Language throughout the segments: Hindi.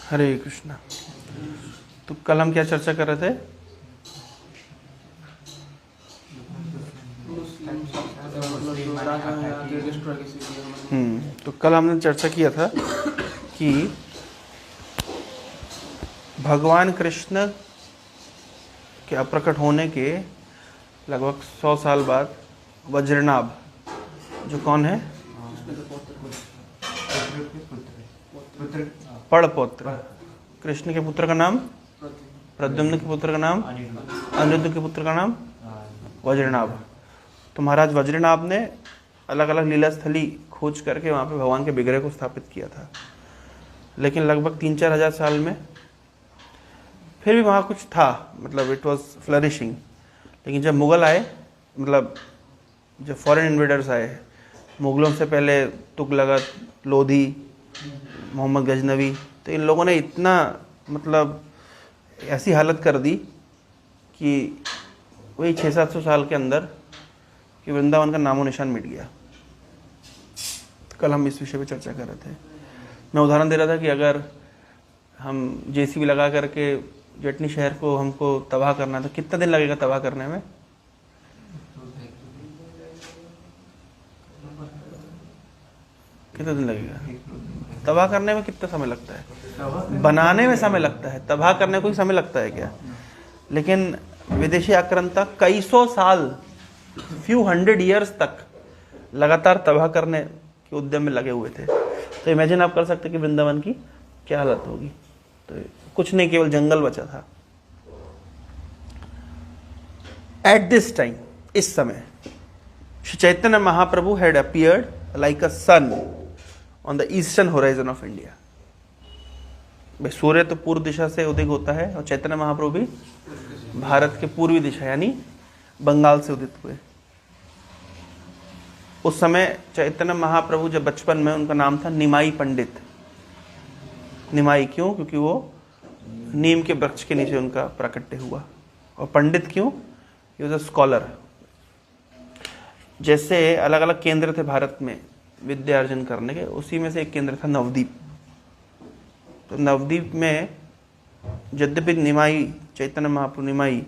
हरे कृष्णा। तो कल हम क्या चर्चा कर रहे थे? तो कल हमने चर्चा किया था कि भगवान कृष्ण के अप्रकट होने के लगभग 100 साल बाद वज्रनाभ, जो कौन है? पड़पौत्र। कृष्ण के पुत्र का नाम प्रद्युम्न, के पुत्र का नाम अनिरुद्ध, के पुत्र का नाम वज्रनाभ। तो महाराज वज्रनाभ ने अलग अलग लीला स्थली खोज करके वहाँ पे भगवान के विग्रह को स्थापित किया था, लेकिन लगभग 3-4 हज़ार साल में फिर भी वहाँ कुछ था, मतलब इट वाज फ्लरिशिंग। लेकिन जब मुग़ल आए, मतलब जब फॉरेन इन्वेडर्स आए, मुग़लों से पहले तुगलक, लोधी, मोहम्मद गजनवी, तो इन लोगों ने इतना मतलब ऐसी हालत कर दी कि वही 600-700 साल के अंदर कि वृंदावन का नामो निशान मिट गया। कल हम इस विषय पे चर्चा कर रहे थे। मैं उदाहरण दे रहा था कि अगर हम जेसीबी लगा करके जटनी शहर को हमको तबाह करना है तो कितना दिन लगेगा तबाह करने में? कितना दिन लगेगा तबाह करने में? कितना समय लगता है? बनाने में समय लगता है, तबाह करने को ही समय लगता है क्या? लेकिन विदेशी आक्रांता कई सौ साल, फ्यू हंड्रेड ईयर्स तक लगातार तबाह करने के उद्यम में लगे हुए थे। तो इमेजिन आप कर सकते कि वृंदावन की क्या हालत होगी। तो कुछ नहीं, केवल जंगल बचा था। एट दिस टाइम, इस समय, Shri Chaitanya Mahaprabhu had appeared like a sun on the eastern horizon of India. भाई सूर्य तो पूर्व दिशा से उदित होता है और चैतन्य महाप्रभु भी भारत के पूर्वी दिशा यानी बंगाल से उदित हुए। उस समय चैतन्य महाप्रभु जब बचपन में, उनका नाम था निमाई पंडित। निमाई क्यों? क्योंकि वो नीम के वृक्ष के नीचे उनका प्राकट्य हुआ। और पंडित क्यों? He was a scholar. जैसे अलग अलग केंद्र थे भारत में विद्या अर्जन करने के, उसी में से एक केंद्र था नवदीप। तो नवदीप में यद्यपि निमाई, चैतन्य महाप्रभु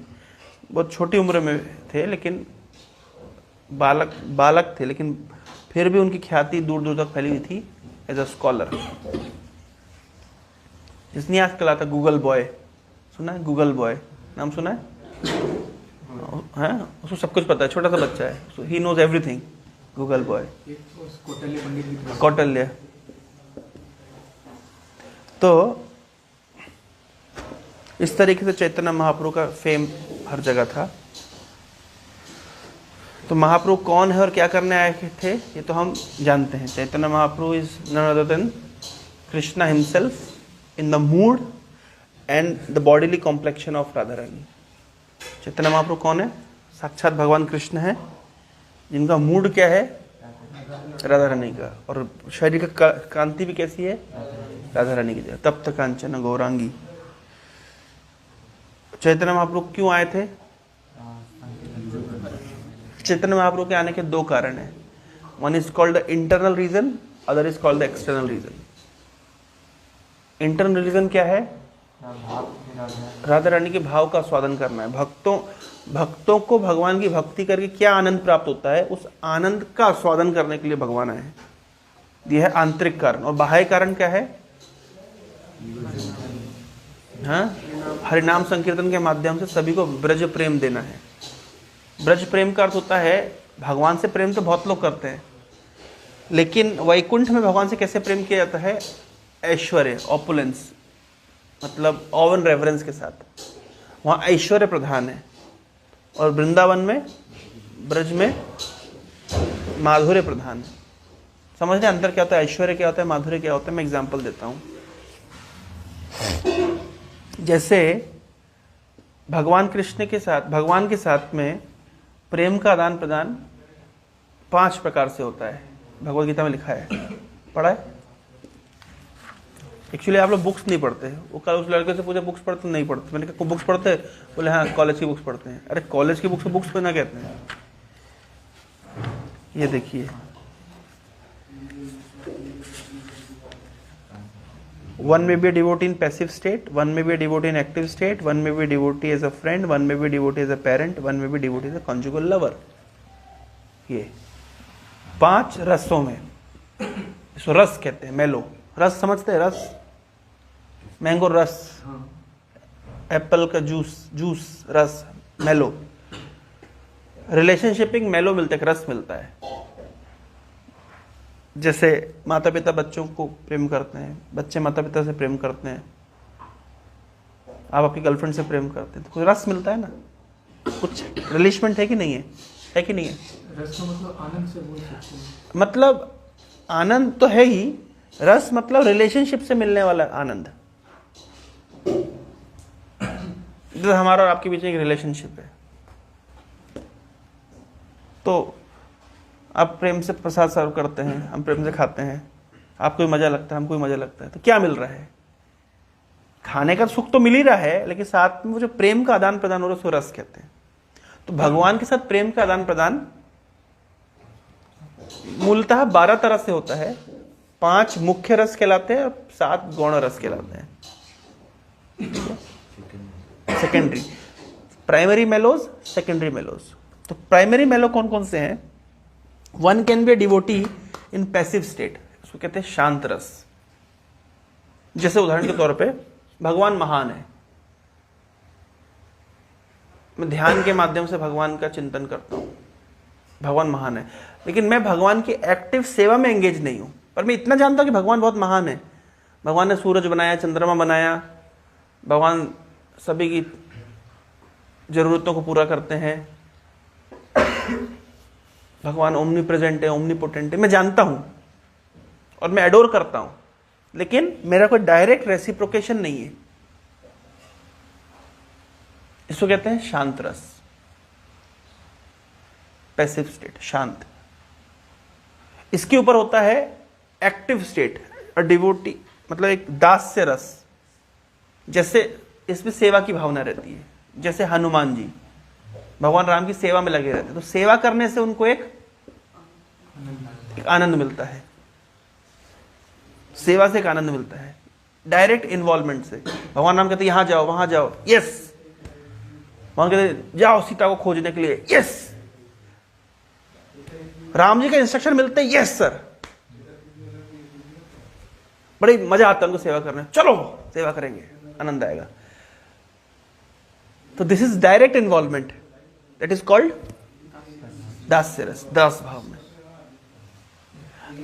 बहुत छोटी उम्र में थे, लेकिन बालक थे, लेकिन फिर भी उनकी ख्याति दूर दूर तक फैली हुई थी एज अ स्कॉलर। जिसने आजकल आता गूगल बॉय, सुना है? गूगल बॉय नाम सुना है? उसको सब कुछ पता है, छोटा सा बच्चा है, he knows everything. Google boy, Kautilya. तो इस तरीके से चैतन्य महाप्रभु का फेम हर जगह था। तो महाप्रभु कौन है और क्या करने आए थे ये तो हम जानते हैं। Chaitanya Mahaprabhu is none other than Krishna himself in the mood and the bodily complexion of Radha Rani. Chaitanya Mahaprabhu कौन है? साक्षात भगवान कृष्ण है, जिनका मूड क्या है? राधा रानी का। और शरीर का कांति भी कैसी है? राधा रानी की। तप्त कांचन गौरांगी। चैतन्य महाप्रभु क्यों आए थे? चैतन्य महाप्रभु के आने के दो कारण हैं। One is called the internal reason, other is called the external reason. Internal reason क्या है? राधा रानी के भाव का स्वादन करना है। भक्तों को भगवान की भक्ति करके क्या आनंद प्राप्त होता है, उस आनंद का स्वादन करने के लिए भगवान आए हैं। यह है आंतरिक कारण। और बाह्य कारण क्या है? हाँ, हरिनाम संकीर्तन के माध्यम से सभी को ब्रज प्रेम देना है। ब्रज प्रेम का अर्थ होता है, भगवान से प्रेम तो बहुत लोग करते हैं, लेकिन वैकुंठ में भगवान से कैसे प्रेम किया जाता है? ऐश्वर्य, ऑपुलेंस, मतलब ऑव एंड रेवरेंस के साथ। वहाँ ऐश्वर्य प्रधान है। और वृंदावन में, ब्रज में माधुर्य प्रधान है। समझ रहे अंतर क्या होता है? ऐश्वर्य क्या होता है, माधुर्य क्या होता है? मैं एग्जाम्पल देता हूँ। जैसे भगवान कृष्ण के साथ, भगवान के साथ में प्रेम का आदान प्रदान 5 प्रकार से होता है। भगवद गीता में लिखा है, पढ़ा है? एक्चुअली आप लोग बुक्स नहीं पढ़ते। वो कल उस लड़के से पूछा बुक्स पढ़ते? नहीं पढ़ते। मैंने कहा बुक्स पढ़ते? बोले हाँ, कॉलेज की बुक्स पढ़ते हैं। अरे कॉलेज की बुक्स को बुक्स पढ़ना कहते हैं? ये देखिए, One may be a devotee in passive state, one may be a devotee in active state, one may be a devotee as a friend, one may be a devotee as a parent, one may be a devotee as a conjugal lover. ये 5 रसों में, इसको रस कहते हैं, मेलो। रस समझते हैं? रस, मैंगो रस, एप्पल का जूस रस, मेलो। रिलेशनशिपिंग मेलो मिलता है, रस मिलता है। जैसे माता पिता बच्चों को प्रेम करते हैं, बच्चे माता पिता से प्रेम करते हैं, आप आपकी गर्लफ्रेंड से प्रेम करते हैं, तो कोई रस मिलता है ना, कुछ रिलेशमेंट है कि नहीं है? है कि नहीं है? रस का मतलब आनंद से बोल सकते हैं। मतलब आनंद तो है ही, रस मतलब रिलेशनशिप से मिलने वाला आनंद। जैसे हमारा और आपके बीच एक रिलेशनशिप है, तो आप प्रेम से प्रसाद सर्व करते हैं, हम प्रेम से खाते हैं, आपको भी मजा लगता है, हमको भी मजा लगता है, तो क्या मिल रहा है? खाने का सुख तो मिल ही रहा है, लेकिन साथ में वो जो प्रेम का आदान प्रदान हो रहा है उसको रस कहते हैं। तो भगवान के साथ प्रेम का आदान प्रदान मूलतः 12 तरह से होता है। 5 मुख्य रस कहलाते हैं और 7 गौण रस कहलाते हैं। Secondary, primary mellows, secondary mellows. तो प्राइमरी मेलो कौन कौन से हैं? One can be a devotee in passive state, उसको कहते हैं शांत रस। जैसे उदाहरण के तौर पे भगवान महान है, मैं ध्यान के माध्यम से भगवान का चिंतन करता हूं, भगवान महान है, लेकिन मैं भगवान की एक्टिव सेवा में एंगेज नहीं हूं, पर मैं इतना जानता हूं कि भगवान बहुत महान है। भगवान ने सूरज बनाया, चंद्रमा बनाया, भगवान सभी की जरूरतों को पूरा करते हैं, भगवान ओमनी प्रेजेंट है, ओमनी पोटेंट है, मैं जानता हूं और मैं एडोर करता हूं, लेकिन मेरा कोई डायरेक्ट रेसिप्रोकेशन नहीं है। इसको कहते हैं शांत रस, पैसिव स्टेट, शांत। इसके ऊपर होता है एक्टिव स्टेट, और डिवोटी मतलब एक दास्य रस। जैसे इसमें सेवा की भावना रहती है, जैसे हनुमान जी भगवान राम की सेवा में लगे रहते हैं, तो सेवा करने से उनको एक आनंद मिलता है, सेवा से एक आनंद मिलता है, डायरेक्ट इन्वॉल्वमेंट से। भगवान राम कहते हैं यहां जाओ, वहां जाओ, यस। भगवान कहते जाओ सीता को खोजने के लिए, यस। राम जी का इंस्ट्रक्शन मिलते हैं, यस सर। बड़ी मजा आता है उनको सेवा करने, चलो सेवा करेंगे, आनंद आएगा। तो this is direct involvement, that is called dasya rasa, दास भाव में।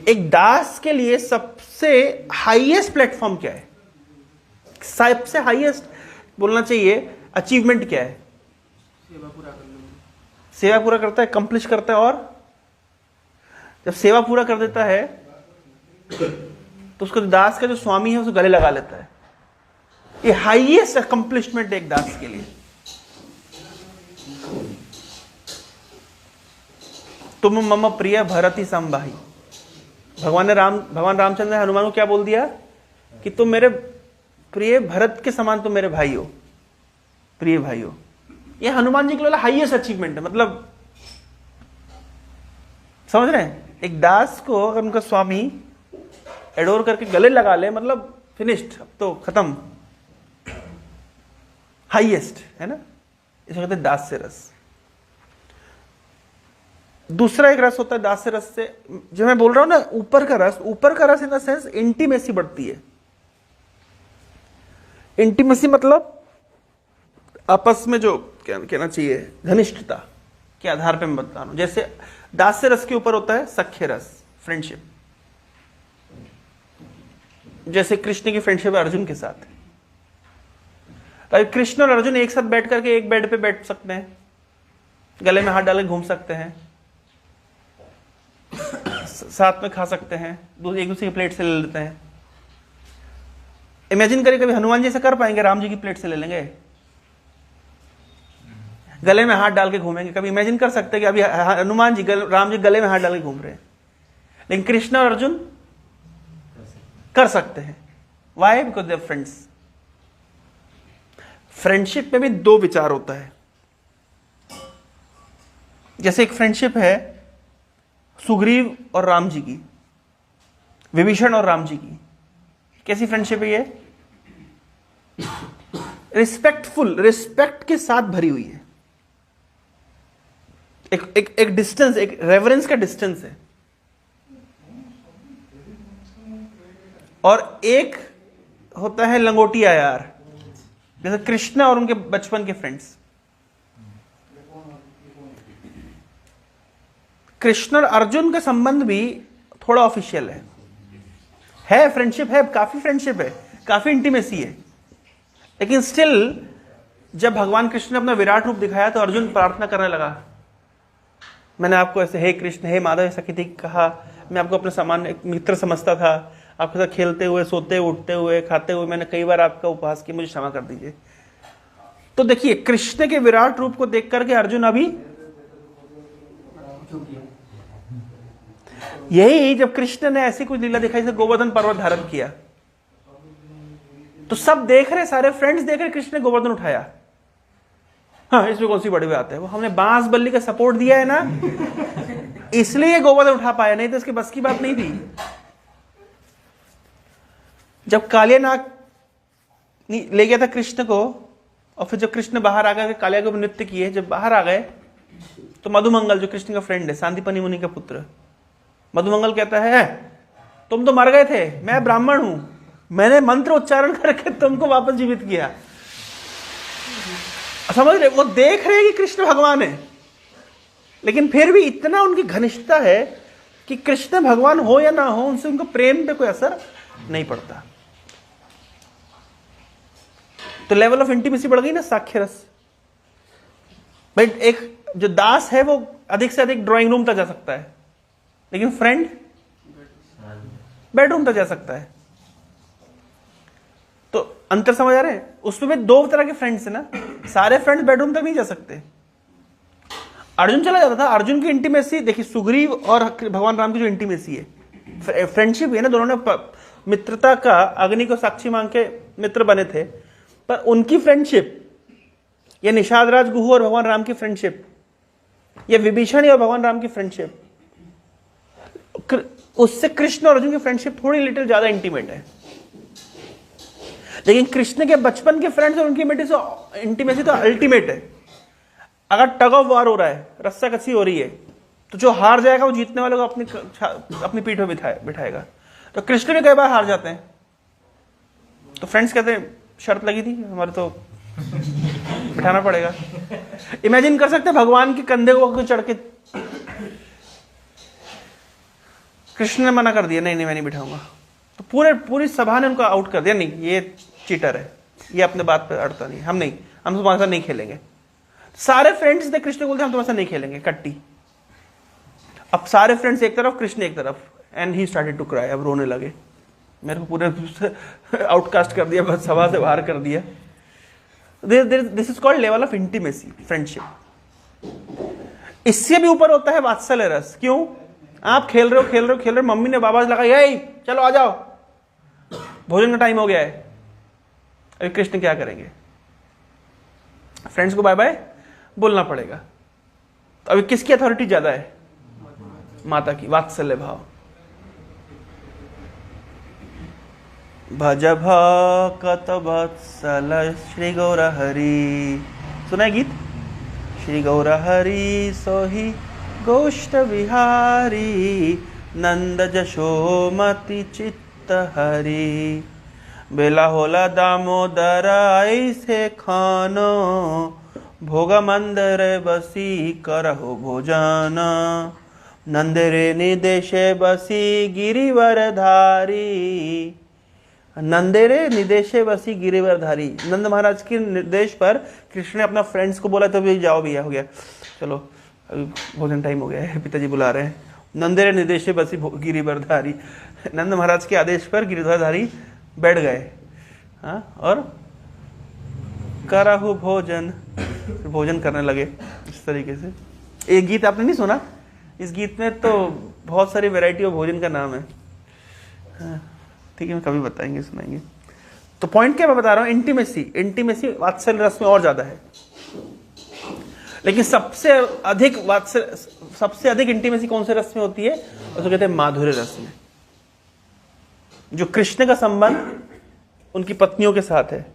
एक दास के लिए सबसे हाईएस्ट प्लेटफॉर्म क्या है? सबसे हाईएस्ट बोलना चाहिए अचीवमेंट क्या है? सेवा पूरा कर लो। सेवा पूरा करता है, कंप्लीट करता है, और जब सेवा पूरा कर देता है तो उसको दास का जो स्वामी है उसको गले लगा लेता है। ये हाईएस्ट अकम्प्लिशमेंट एक दास के लिए। तुम मम प्रिय भरति समभाई। भगवान रामचंद्र ने हनुमान को क्या बोल दिया कि तुम मेरे प्रिय भरत के समान, तुम मेरे भाई हो, प्रिय भाई हो। ये हनुमान जी के लिए हाईएस्ट अचीवमेंट है। मतलब समझ रहे हैं? एक दास को अगर उनका स्वामी एडोर करके गले लगा ले, मतलब फिनिश्ड, अब तो खत्म, हाईएस्ट है ना। इसे कहते हैं दास से रस। दूसरा एक रस होता है दास से रस से, जो मैं बोल रहा हूं ना, ऊपर का रस। ऊपर का रस इन द सेंस इंटीमेसी बढ़ती है। इंटीमेसी मतलब आपस में जो क्या कहना चाहिए, घनिष्ठता के आधार पे मैं बता रहा हूं। जैसे दास से रस के ऊपर होता है सख्य रस, फ्रेंडशिप। जैसे कृष्ण की फ्रेंडशिप है अर्जुन के साथ। कृष्ण और अर्जुन एक साथ बैठ करके एक बेड पे बैठ सकते हैं, गले में हाथ डाल के घूम सकते हैं, साथ में खा सकते हैं, एक दूसरे की प्लेट से ले लेते हैं। इमेजिन करिए कभी हनुमान जी ऐसा कर पाएंगे? राम जी की प्लेट से ले लेंगे, गले में हाथ डाल के घूमेंगे? कभी इमेजिन कर सकते हैं कि अभी हनुमान जी राम जी गले में हाथ डाल के घूम रहे हैं? लेकिन कृष्ण और अर्जुन कर सकते हैं। Why? Because they are friends. Friendship में भी दो विचार होता है। जैसे एक फ्रेंडशिप है सुग्रीव और राम जी की, विभीषण और राम जी की, कैसी फ्रेंडशिप है ये? रिस्पेक्टफुल, रिस्पेक्ट के साथ भरी हुई है। एक डिस्टेंस, एक रेवरेंस का डिस्टेंस है। और एक होता है लंगोटिया यार, जैसे कृष्ण और उनके बचपन के फ्रेंड्स। कृष्ण और अर्जुन का संबंध भी थोड़ा ऑफिशियल है फ्रेंडशिप है, काफी फ्रेंडशिप है, काफी इंटीमेसी है। लेकिन स्टिल जब भगवान कृष्ण ने अपना विराट रूप दिखाया तो अर्जुन प्रार्थना करने लगा, मैंने आपको ऐसे हे कृष्ण हे माधव ऐसा किसी कहा, मैं आपको अपने समान एक मित्र समझता था, आपके साथ खेलते हुए, सोते उठते हुए, खाते हुए मैंने कई बार आपका उपहास किया, मुझे क्षमा कर दीजिए। तो देखिए कृष्ण के विराट रूप को देख करके अर्जुन अभी यही, जब कृष्ण ने ऐसी कुछ लीला दिखाई, जैसे गोवर्धन पर्वत धारण किया, तो सब देख रहे, सारे फ्रेंड्स देख रहे कृष्ण ने गोवर्धन उठाया। हाँ, इसमें कौन सी बड़ी बात है, वो हमने बांस बल्ली का सपोर्ट दिया है ना, इसलिए गोवर्धन उठा पाया, नहीं तो इसके बस की बात नहीं थी। जब कालियानाग ले गया था कृष्ण को, और फिर जब कृष्ण बाहर आ गए, कालिया के ऊपर नृत्य किए, जब बाहर आ गए तो मधुमंगल जो कृष्ण का फ्रेंड है, सांदीपनि मुनि का पुत्र, मधुमंगल कहता है तुम तो मर गए थे, मैं ब्राह्मण हूं, मैंने मंत्र उच्चारण करके तुमको वापस जीवित किया। समझ रहे, वो देख रहे हैं कि कृष्ण भगवान है, लेकिन फिर भी इतना उनकी घनिष्ठता है कि कृष्ण भगवान हो या ना हो, उनसे उनका प्रेम पे कोई असर नहीं पड़ता। तो लेवल ऑफ इंटीमेसी बढ़ गई ना, साख्य रस। भाई एक जो दास है वो अधिक से अधिक ड्राइंग रूम तक जा सकता है, लेकिन फ्रेंड बेडरूम तक जा सकता है। तो अंतर समझ आ रहे हैं? उसमें भी दो तरह के फ्रेंड्स है ना, सारे फ्रेंड्स बेडरूम तक नहीं जा सकते। अर्जुन चला जाता था, अर्जुन की इंटीमेसी देखिए, सुग्रीव और भगवान राम की जो इंटीमेसी है, फ्रेंडशिप है ना, दोनों ने मित्रता का अग्नि को साक्षी मांग के मित्र बने थे, पर उनकी फ्रेंडशिप, या निषाद राज गुहू और भगवान राम की फ्रेंडशिप, या विभीषण और भगवान राम की फ्रेंडशिप, उससे कृष्ण और अर्जुन की फ्रेंडशिप थोड़ी लिटिल ज्यादा इंटीमेट है। लेकिन कृष्ण के बचपन के फ्रेंड्स और उनकी इंटीमेसी तो अल्टीमेट है। अगर टग ऑफ वार हो रहा है, रस्सा कसी हो रही है, तो जो हार जाएगा वो जीतने वाले को अपनी पीठ पे बिठाएगा। तो कृष्ण भी कई बार हार जाते हैं, तो फ्रेंड्स कहते हैं शर्त लगी थी हमारे, तो बिठाना पड़ेगा। इमेजिन कर सकते हैं भगवान के कंधे को चढ़ के कृष्ण ने मना कर दिया, नहीं नहीं मैं नहीं बिठाऊंगा, तो पूरी सभा ने उनको आउट कर दिया, नहीं ये चीटर है, ये अपने बात पे अड़ता नहीं, हम तुम्हारे साथ नहीं खेलेंगे। सारे फ्रेंड्स ने कृष्ण को बोलते हम तुम्हारे साथ नहीं खेलेंगे, कट्टी। अब सारे फ्रेंड्स एक तरफ, कृष्ण एक तरफ, and he started to cry, अब रोने लगे, मेरे को पूरे आउटकास्ट कर दिया, बस सभा से बाहर कर दिया। This is called level of intimacy, friendship. इससे भी ऊपर होता है वात्सल्य रस। क्यों? आप खेल रहे हो, मम्मी ने आवाज लगाई, यही चलो आ जाओ, भोजन का टाइम हो गया है। अभी कृष्ण क्या करेंगे? फ्रेंड्स को बाय बाय बोलना पड़ेगा। तो अभी किसकी अथॉरिटी ज्यादा है? माता की, वात्सल्य भाव। भज भक्त वत्सल श्री गौर हरि, सुना है गीत? श्री गौर हरि सोही गोष्ठ विहारी, नंद जशोमति चित्त हरि, बेला होला दामोदर ऐसे खानो, भोग मंदिर बसी करहो भोजन, नंदरे निदेशे बसी गिरिवर धारी, नंदेरे निदेशे बसी गिरिवर धारी। नंद महाराज के निर्देश पर कृष्ण ने अपना फ्रेंड्स को बोला, तो भी जाओ भैया, हो गया, चलो अभी भोजन टाइम हो गया है, पिताजी बुला रहे हैं। नंदेरे निर्देशे बसी गिरिवर धारी, नंद महाराज के आदेश पर गिरिधरधारी बैठ गए, हाँ, और कराहु भोजन, भोजन करने लगे इस तरीके से। एक गीत आपने नहीं सुना? इस गीत में तो बहुत सारी वैरायटी ऑफ भोजन का नाम है, हाँ, ठीक है, कभी बताएंगे, सुनाएंगे। तो पॉइंट क्या मैं बता रहा हूं, इंटीमेसी वात्सल्य रस में और ज्यादा है। लेकिन सबसे अधिक इंटीमेसी कौन से रस में होती है? उसको कहते हैं माधुर्य रस में। जो कृष्ण का संबंध उनकी पत्नियों के साथ है,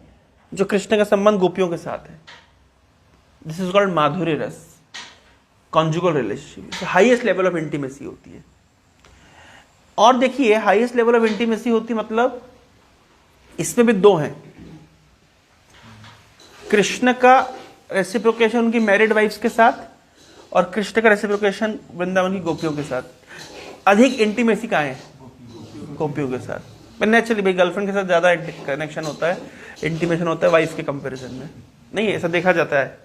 जो कृष्ण का संबंध गोपियों के साथ है, दिस इज कॉल्ड माधुर्य रस, conjugal relationship, highest level of intimacy होती है। और देखिए हाईएस्ट लेवल ऑफ इंटीमेसी होती मतलब इसमें भी दो हैं, कृष्ण का रेसिप्रोकेशन उनकी मैरिड वाइफ्स के साथ और कृष्ण का रेसिप्रोकेशन वृंदावन की गोपियों के साथ। अधिक इंटीमेसी कहाँ है? गोपियों के साथ। पर नेचुरली भाई गर्लफ्रेंड के साथ ज्यादा कनेक्शन होता है, इंटीमेशन होता है वाइफ के कंपैरिजन में, नहीं ऐसा देखा जाता है।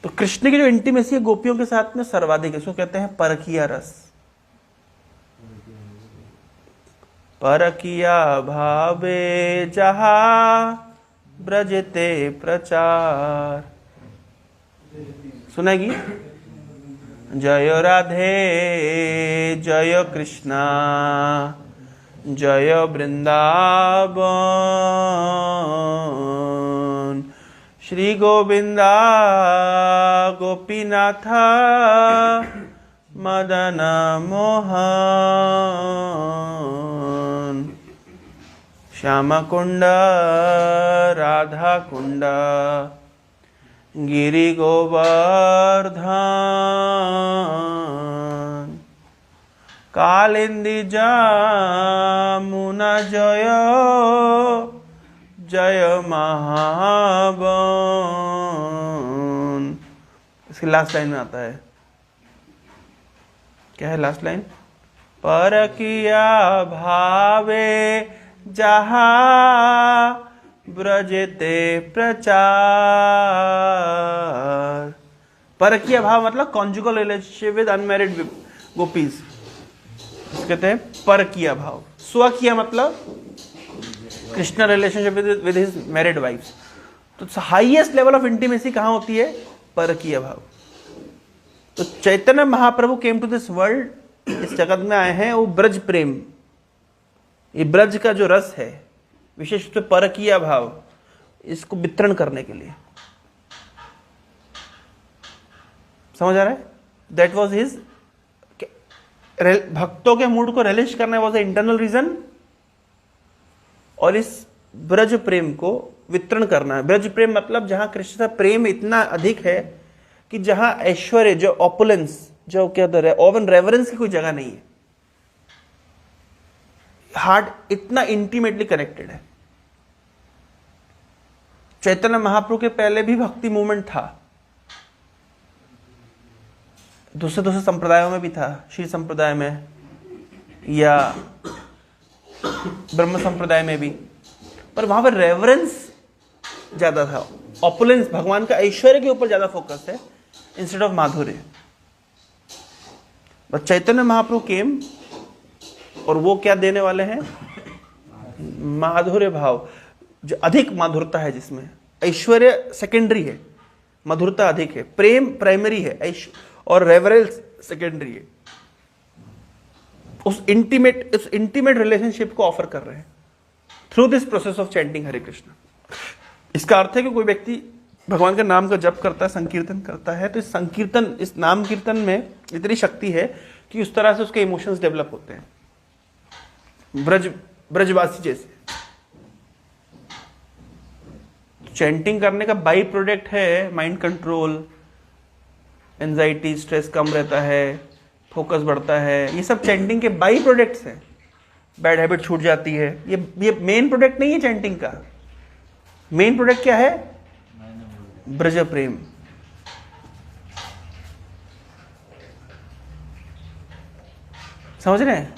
तो कृष्ण की जो इंटीमेसी है गोपियों के साथ में सर्वाधिक है, इसको कहते हैं परकिया रस। परकिया भावे जहा ब्रजते प्रचार, सुनेगी? जय राधे जय कृष्णा जय वृंदावन, श्री गोविंदा गोपीनाथ मदन मोहन, श्याम कुंड राधा कुंड गिरि गोवर्धन, कालिंदी जमुना जय जय महावन। इसकी लास्ट लाइन में आता है, क्या है लास्ट लाइन? परकिया भावे जहा ब्रजते प्रचार। परकीय भाव मतलब conjugal relationship with unmarried gopis, कहते हैं परकीय भाव। स्वकीय मतलब Krishna relationship with his married wives. तो हाईएस्ट लेवल ऑफ इंटीमेसी कहां होती है? परकीय भाव। तो Chaitanya Mahaprabhu came to this world, इस जगत में आए हैं, वो ब्रज प्रेम, ये ब्रज का जो रस है विशेष रूप से परकीय भाव, इसको वितरण करने के लिए। समझ आ रहा है? दैट वॉज हिज, भक्तों के मूड को रिलीज करना वॉज ए इंटरनल रीजन, और इस ब्रज प्रेम को वितरण करना है। ब्रज प्रेम मतलब जहां कृष्ण का प्रेम इतना अधिक है कि जहां ऐश्वर्य, जो ऑपुलेंस, जो क्या है ओवन रेवरेंस की कोई जगह नहीं है। हार्ट इतना इंटीमेटली कनेक्टेड है। चैतन्य महाप्रभु के पहले भी भक्ति मूवमेंट था, दूसरे संप्रदायों में भी था, श्री संप्रदाय में या ब्रह्म संप्रदाय में भी, पर वहां पर रेवरेंस ज्यादा था, ऑपुलेंस, भगवान का ऐश्वर्य के ऊपर ज्यादा फोकस है इंस्टेड ऑफ माधुर्य। बट चैतन्य महाप्रभु केम, और वो क्या देने वाले हैं? माधुर्य भाव, जो अधिक माधुरता है, जिसमें ऐश्वर्य सेकेंडरी है, मधुरता अधिक है, प्रेम प्राइमरी है और रेवरेंस सेकेंडरी है। उस इंटीमेट रिलेशनशिप को ऑफर कर रहे हैं through this process of chanting Hare Krishna. इसका अर्थ है कि कोई व्यक्ति भगवान के नाम का जप करता है, संकीर्तन करता है, तो इस संकीर्तन, इस नाम कीर्तन में इतनी शक्ति है कि उस तरह से उसके इमोशंस डेवलप होते हैं, ब्रजवासी जैसे। चैंटिंग करने का बाई प्रोडक्ट है माइंड कंट्रोल, एंजाइटी, स्ट्रेस कम रहता है, फोकस बढ़ता है, ये सब चैंटिंग के बाई प्रोडक्ट्स हैं। बैड हैबिट छूट जाती है, ये मेन प्रोडक्ट नहीं है चैंटिंग का। मेन प्रोडक्ट क्या है? ब्रज प्रेम। समझ रहे हैं?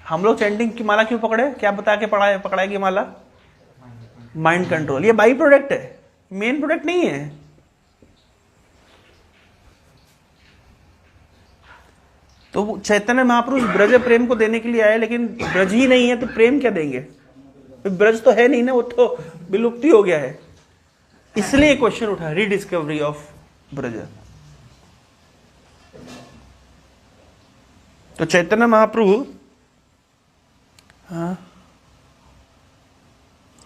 हम लोग चैंटिंग की माला क्यों पकड़े? क्या बता के पकड़ाएगी माला? Mind control. ये बाई प्रोडक्ट है, मेन प्रोडक्ट नहीं है। तो चैतन्य महापुरुष ब्रज प्रेम को देने के लिए आए, लेकिन ब्रज ही नहीं है तो प्रेम क्या देंगे? ब्रज तो है नहीं ना, वो तो विलुप्ति हो गया है। इसलिए क्वेश्चन उठा, रीडिस्कवरी ऑफ ब्रज। तो चैतन्य महाप्रभु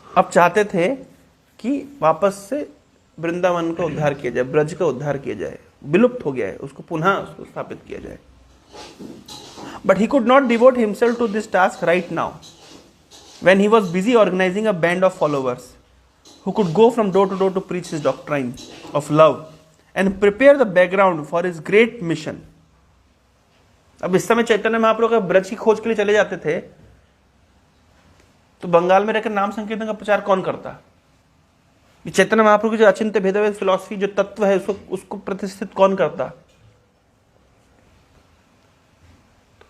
अब चाहते थे कि वापस से वृंदावन का उद्धार किया जाए, ब्रज का उद्धार किया जाए, विलुप्त हो गया है, उसको पुनः उसको स्थापित किया जाए। But he could not devote himself to this task right now, when he was busy organizing a band of followers who could go from door to door to preach his doctrine of love and prepare the background for his great mission. अब इस समय चैतन्य महाप्रभु अगर ब्रज की खोज के लिए चले जाते थे तो बंगाल में रहकर नाम संकीर्तन का प्रचार कौन करता? चैतन्य महाप्रभु की जो अचिंत्य भेदभेद फिलॉसफी जो तत्व है उसको प्रतिष्ठित कौन करता?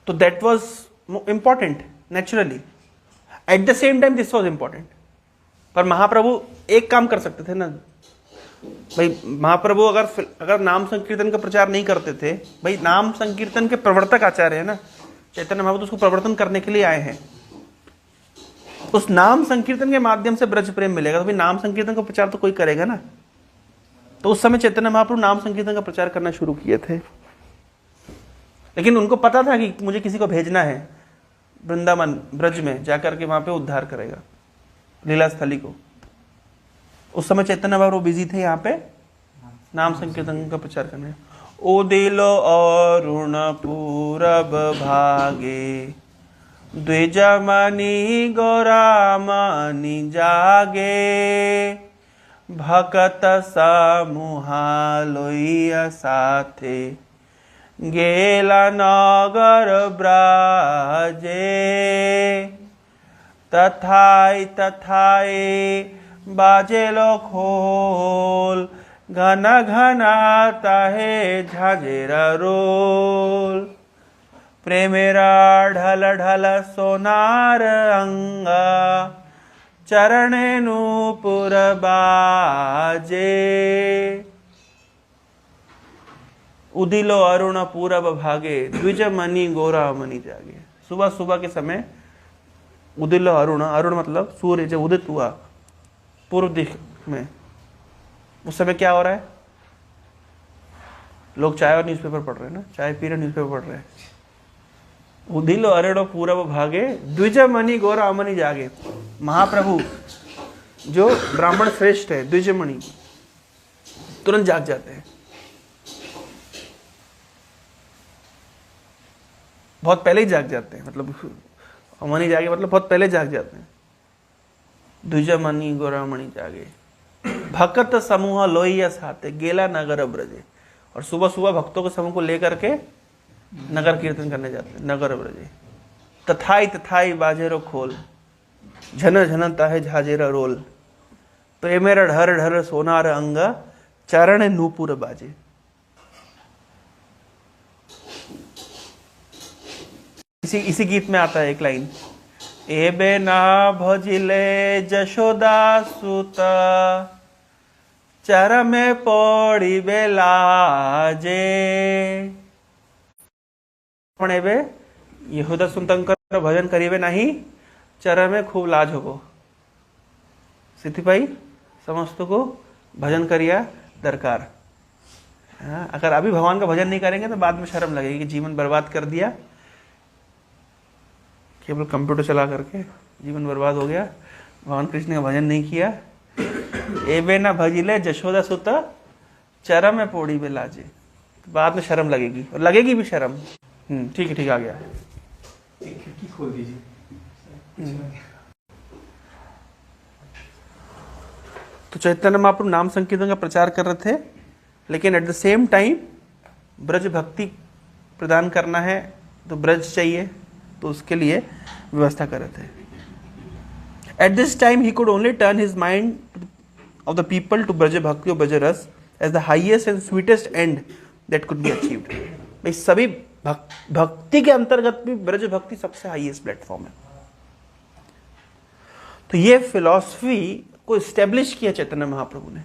तो that was important naturally. At the same time this was important. पर महाप्रभु एक काम कर सकते थे ना भाई. महाप्रभु अगर नाम संकीर्तन का प्रचार नहीं करते थे, भाई नाम संकीर्तन के प्रवर्तक आचार्य है ना चैतन्य महाप्रभु, उसको प्रवर्तन करने के लिए आए हैं. उस नाम संकीर्तन के माध्यम से ब्रज प्रेम मिलेगा, तो भाई नाम संकीर्तन का प्रचार तो कोई करेगा ना. तो उस समय चैतन्य महाप्रभु नाम संकीर्तन का प्रचार करना शुरू किए थे. लेकिन उनको पता था कि मुझे किसी को भेजना है वृंदावन ब्रज में जाकर के वहां पे उद्धार करेगा लीला स्थली को. उस समय चैतन्य महाप्रभु बिजी थे यहाँ पे नाम संकीर्तन का प्रचार करने. उदिलो अरुण पूरब भागे द्विजमणि गौरामणि जागे भकत समूहा लोइया साथे गेला नगर ब्राजे तथाई तथाई बाजेलो खोल घन घनाता है झांझेरा रोल प्रेमेरा ढल ढल सोनार अंगा चरणे नूपुर बाजे उदिलो अरुण पूरब भागे द्विज मणि गोरा मणि जागे. सुबह सुबह के समय उदिलो अरुण, अरुण मतलब सूर्य जब उदित हुआ पूर्व दिशा में, उस समय क्या हो रहा है? लोग चाय और न्यूज़पेपर पढ़ रहे हैं ना, चाय पी रहे न्यूज़पेपर पढ़ रहे हैं. उदिलो अरुण पूरब भागे द्विज मणि गोरा मणि जागे. महाप्रभु जो ब्राह्मण श्रेष्ठ है द्विज मणि तुरंत जाग जाते हैं. बहुत पहले ही जाग जाते हैं, मतलब मणि जागे मतलब बहुत पहले जाग जाते हैं. द्विज मणि गोरा मणि जागे भक्त समूह लोहिया साथे गेला नगर ब्रजे. और सुबह सुबह भक्तों के समूह को लेकर के नगर कीर्तन करने जाते हैं. नगर ब्रजे तथाई तथाई बाजेरो खोल झन झनता है झाजेरा रोल प्रेमेरा ढर ढर सोनार अंगा चरण नूपुर बाजे. इसी गीत में आता है एक लाइन, एबे ना भजिले जशोदा सुता चर में पड़ी बेलाजे. एबे यहूदा सुनतंकर भजन करीबे नहीं चर में खूब लाज होगो. सिद्धिपाई समस्त को भजन करिया दरकार. अगर अभी भगवान का भजन नहीं करेंगे तो बाद में शर्म लगेगी कि जीवन बर्बाद कर दिया, केवल कंप्यूटर चला करके जीवन बर्बाद हो गया, भगवान कृष्ण का भजन नहीं किया. एबे ना भजिले जशोदा सुता चरम में पोड़ी में लाजे. बाद में शर्म लगेगी और लगेगी भी शर्म. ठीक है, ठीक आ गया. एक खिड़की खोल दीजिए. तो चैतन्य महाप्रभु नाम संकीर्तन का प्रचार कर रहे थे, लेकिन at the same time Braj भक्ति प्रदान करना है तो ब्रज चाहिए, तो उसके लिए व्यवस्था कर रहे थे. At this time he could only turn his mind of the people to Braj bhakti और Braj ras as the highest and sweetest and that could be achieved. भाई सभी भक्ति के अंतर्गत भी ब्रज भक्ति सबसे हाईएस्ट प्लेटफॉर्म है. तो ये फिलॉसफी को स्टैब्लिश किया चैतन्य महाप्रभु ने.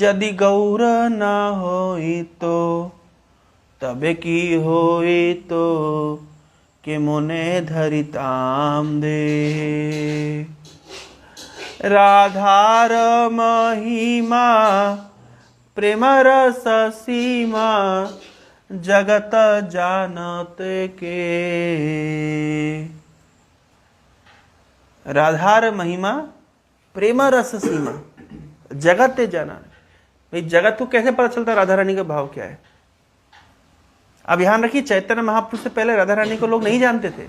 यदि गौर ना होई तो तबे की होई तो के मोने धरिताम दे. राधार महिमा प्रेम रस सीमा जगत जानत के. राधार महिमा प्रेम रस सीमा जगत जाना. भाई जगत को कैसे पता चलता राधा रानी का भाव क्या है? अब ध्यान रखिए, चैतन्य महाप्रभु से पहले राधा रानी को लोग नहीं जानते थे।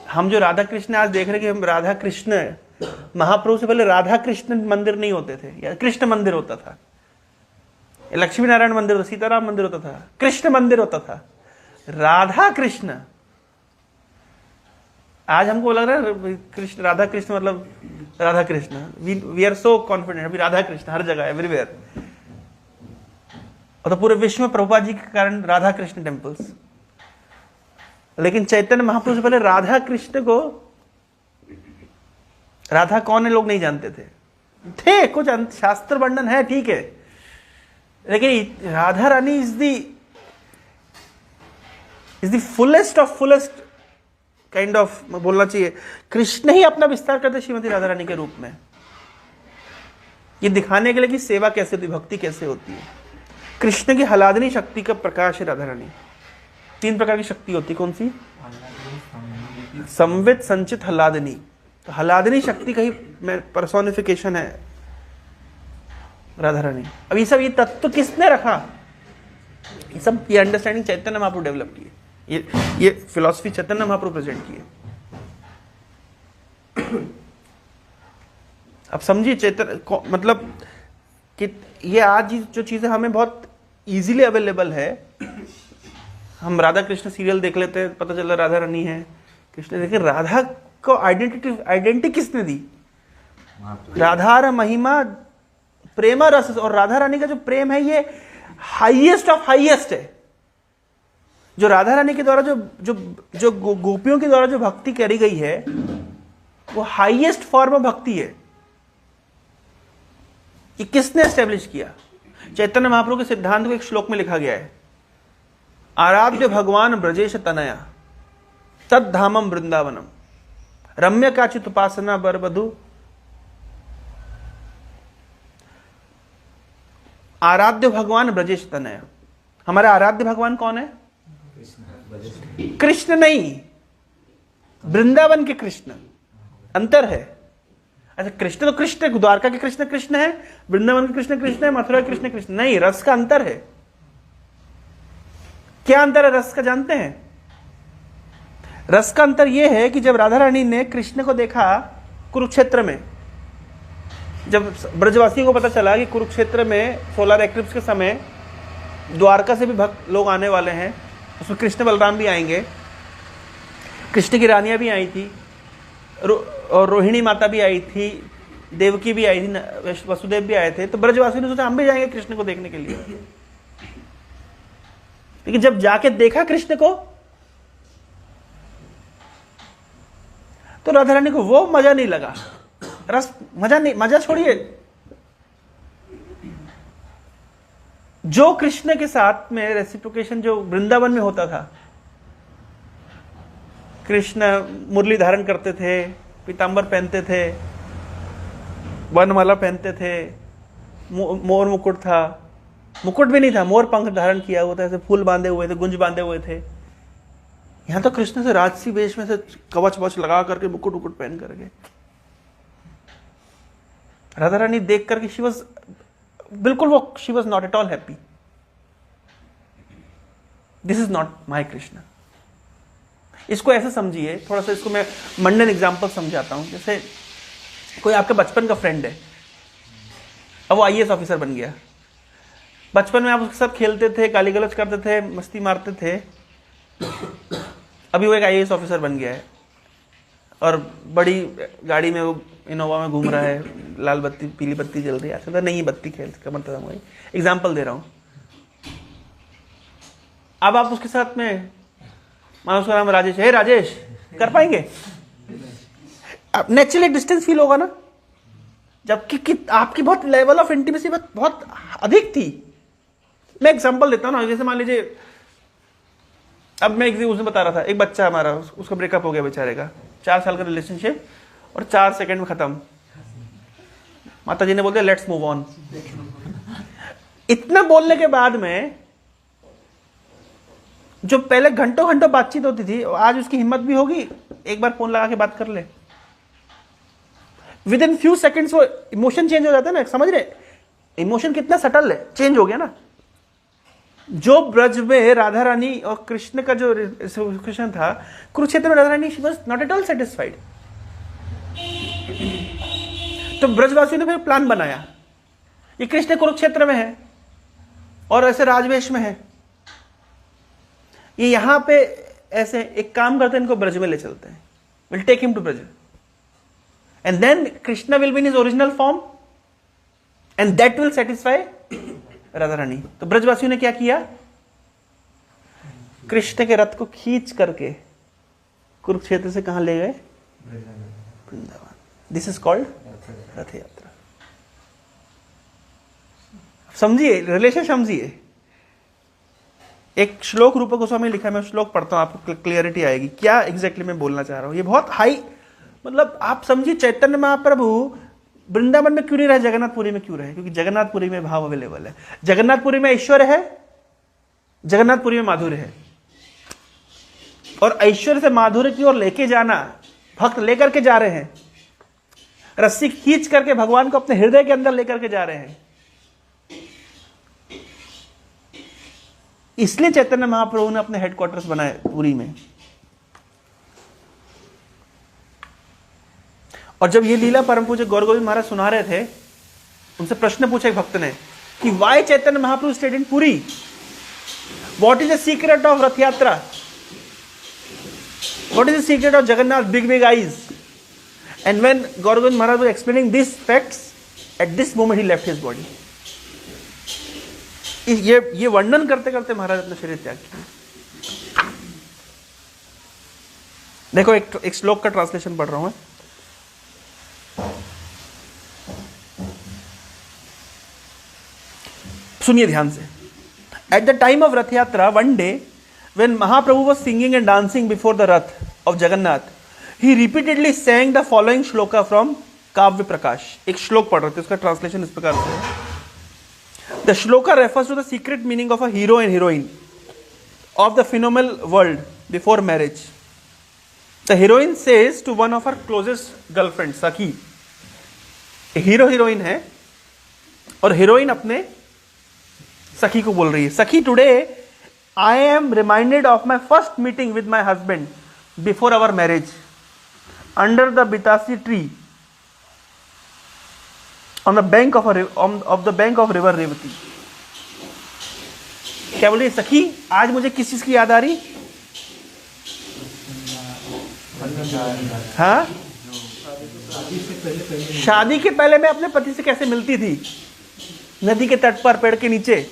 हम जो राधा कृष्ण आज देख रहे हैं कि हम राधा कृष्ण, महाप्रभु से पहले राधा कृष्ण मंदिर नहीं होते थे, या कृष्ण मंदिर होता था, लक्ष्मी नारायण मंदिर होता, सीताराम मंदिर होता था, कृष्ण मंदिर होता था। राधा कृष्ण, आज हमको लग रहा है कृष्ण राधा कृष्ण मतलब Radha Krishna, we are so confident, अभी राधा कृष्ण हर जगह एवरीवेयर, और तो पूरे विश्व में प्रभुपाद जी के कारण राधा कृष्ण टेम्पल्स। लेकिन चैतन्य महाप्रभु से पहले राधा कृष्ण को, राधा कौन है लोग नहीं जानते थे कुछ शास्त्र वर्णन है, ठीक है, लेकिन Radha Rani is the fullest of fullest kind of, बोलना चाहिए कृष्ण ही अपना विस्तार करते श्रीमती राधा रानी के रूप में, ये दिखाने के लिए कि सेवा कैसे होती, भक्ति कैसे होती है। कृष्ण की हलादनी शक्ति का प्रकाश है राधा रानी। 3 प्रकार की शक्ति होती है, कौन सी? संवित, संचित, हलादनी। तो हलादनी शक्ति का ही पर्सोनिफिकेशन है राधा रानी। अब ये सब, ये तत्व किसने रखा? ये सब, ये अंडरस्टैंडिंग चैतन्य महाप्रभु डेवलप की है, ये फिलॉसफी चैतन्य महाप्रभु प्रेजेंट की है। अब समझिए चैतन्य मतलब कि ये आज जो चीजें हमें बहुत इजीली अवेलेबल है, हम राधा कृष्ण सीरियल देख लेते हैं, पता चला राधा रानी है, कृष्ण, लेकिन राधा को आइडेंटिटी किसने दी? राधा महिमा प्रेमा रस, और राधा रानी का जो प्रेम है ये हाईएस्ट ऑफ हाईएस्ट है। जो राधा रानी के द्वारा जो गोपियों के द्वारा जो भक्ति करी गई है वो हाईएस्ट फॉर्म ऑफ भक्ति है। ये किसने एस्टेब्लिश किया? चैतन्य महाप्रभु के सिद्धांत को एक श्लोक में लिखा गया है, आराध्य भगवान ब्रजेश तनया तद धामम वृंदावनम रम्य काचित उपासना बरबधु। आराध्य भगवान ब्रजेश तनया, हमारा आराध्य भगवान कौन है? कृष्ण नहीं, वृंदावन के कृष्ण। अंतर है। अच्छा, कृष्ण तो कृष्ण, द्वारका के कृष्ण कृष्ण है, वृंदावन के कृष्ण कृष्ण है, मथुरा के कृष्ण कृष्ण नहीं, रस का अंतर है। क्या अंतर है रस का, जानते हैं? रस का अंतर यह है कि जब राधा रानी ने कृष्ण को देखा कुरुक्षेत्र में, जब ब्रजवासियों को पता चला कि कुरुक्षेत्र में सोलर एक्लिप्स के समय द्वारका से भी भक्त लोग आने वाले हैं, उसमें कृष्ण बलराम भी आएंगे, कृष्ण की रानियां भी आई थी, और रोहिणी माता भी आई थी, देवकी भी आई थी, वसुदेव भी आए थे, तो ब्रजवासियों ने सोचा हम भी जाएंगे कृष्ण को देखने के लिए। लेकिन जब जाके देखा कृष्ण को तो राधा रानी को वो मजा नहीं लगा, रस मजा नहीं, मजा छोड़िए, जो कृष्ण के साथ में रेसिप्रोकेशन जो वृंदावन में होता था, कृष्ण मुरली धारण करते थे, पीतांबर पहनते थे, वनमाला पहनते थे, मोर मुकुट था, मुकुट भी नहीं था, मोर पंख धारण किया हुआ था, ऐसे फूल बांधे हुए थे, गुंज बांधे हुए थे। यहां तो कृष्ण से राजसी वेश में से कवच वच लगा करके मुकुट उकुट पहन करके, राधा रानी देख करके शी वॉज बिल्कुल, वो she was not at all happy. This is not my Krishna. इसको ऐसे समझिए, थोड़ा सा इसको मैं मंडन एग्जाम्पल समझाता हूं। जैसे कोई आपके बचपन का फ्रेंड है, अब वो आईएएस ऑफिसर बन गया। बचपन में आप उसके साथ खेलते थे, गाली गलौज करते थे, मस्ती मारते थे, अभी वो एक आईएएस ऑफिसर बन गया है और बड़ी गाड़ी में वो इनोवा में घूम रहा है, लाल बत्ती पीली बत्ती जल रही है, अच्छा नहीं बत्ती खेल का मतलब वही एग्जाम्पल दे रहा हूं। अब आप उसके साथ में, मान उसका नाम राजेश है, राजेश कर पाएंगे? अब नेचुरली डिस्टेंस फील होगा ना, जबकि आपकी बहुत लेवल ऑफ इंटीमेसी बहुत अधिक थी। मैं एग्जांपल देता हूं ना, जैसे मान लीजिए, अब मैं एक दिन उसने बता रहा था, एक बच्चा हमारा, उसका ब्रेकअप हो गया बेचारे का, 4 साल का रिलेशनशिप और 4 सेकंड में खत्म। माता जी ने बोल दिया लेट्स मूव ऑन। इतना बोलने के बाद में जो पहले घंटों घंटों बातचीत होती थी, आज उसकी हिम्मत भी होगी एक बार फोन लगा के बात कर ले। विद इन फ्यू सेकेंड्स वो इमोशन चेंज हो जाता है ना, समझ रहे? इमोशन कितना सटल है, चेंज हो गया ना। जो ब्रज में राधा रानी और कृष्ण का जो कृष्ण था, कुरुक्षेत्र में Radha Rani she was not at all satisfied. तो ब्रजवासियों ने फिर प्लान बनाया, ये कृष्ण कुरुक्षेत्र में है और ऐसे राजवेश में है, ये यहां पे ऐसे एक काम करते हैं, इनको ब्रज में ले चलते हैं, will take him to Braj and then Krishna will be in his original form and that will satisfy Radha Rani. तो ब्रजवासियों ने क्या किया, कृष्ण के रथ को खींच करके कुरुक्षेत्र से कहां ले गए, वृंदावन। दिस इज कॉल्ड रथ यात्रा। समझिए रिलेशन, समझिए। एक श्लोक रूपक गोस्वामी लिखा है, मैं श्लोक पढ़ता हूं, आपको क्लियरिटी आएगी क्या एग्जैक्टली मैं बोलना चाह रहा हूं। ये बहुत हाई, मतलब आप समझिए, चैतन्य महाप्रभु वृंदावन में क्यों नहीं रहे, जगन्नाथपुरी में क्यों रहे? क्योंकि जगन्नाथपुरी में भाव अवेलेबल है, जगन्नाथपुरी में ऐश्वर्य है, जगन्नाथपुरी में माधुर्य है। और ऐश्वर्य से माधुर्य की ओर लेके जाना, भक्त लेकर के जा रहे हैं, रस्सी खींच करके भगवान को अपने हृदय के अंदर लेकर के जा रहे हैं। इसलिए चैतन्य महाप्रभु ने अपने हेडक्वार्टर्स बनाए पुरी में। और जब ये लीला परम पूज्य गौर गोविंद महाराज सुना रहे थे, उनसे प्रश्न पूछा एक भक्त ने कि why Chaitanya Mahaprabhu stayed in Puri, what is the secret of Rath Yatra, what is the secret of Jagannath big big eyes. And when Gaur Govind Maharaj was explaining this facts, at this moment he left his body. ये वर्णन करते करते महाराज अपना शरीर त्याग किया। देखो एक श्लोक का ट्रांसलेशन पढ़ रहा हूं मैं। सुनिए ध्यान से। At the time of Rath यात्रा, one day when Mahaprabhu was singing and dancing before the Rath of Jagannath, he repeatedly sang the following shloka from Kavya Prakash. एक श्लोक पढ़ रहे थे, उसका ट्रांसलेशन इस प्रकार से है। The shloka refers to the secret meaning of a hero and heroine of the phenomenal world before marriage. The heroine says to one of her closest girlfriends, Sakhi. Hero heroine है और हीरोइन अपने सखी को बोल रही है, सखी today I am reminded of my first meeting with my husband before our marriage under the Bitasi tree on the bank of river Revati. क्या बोल रही है सखी, आज मुझे किस चीज की याद आ रही? हाँ, शादी के पहले मैं अपने पति से कैसे मिलती थी नदी के तट पर पेड़ के नीचे,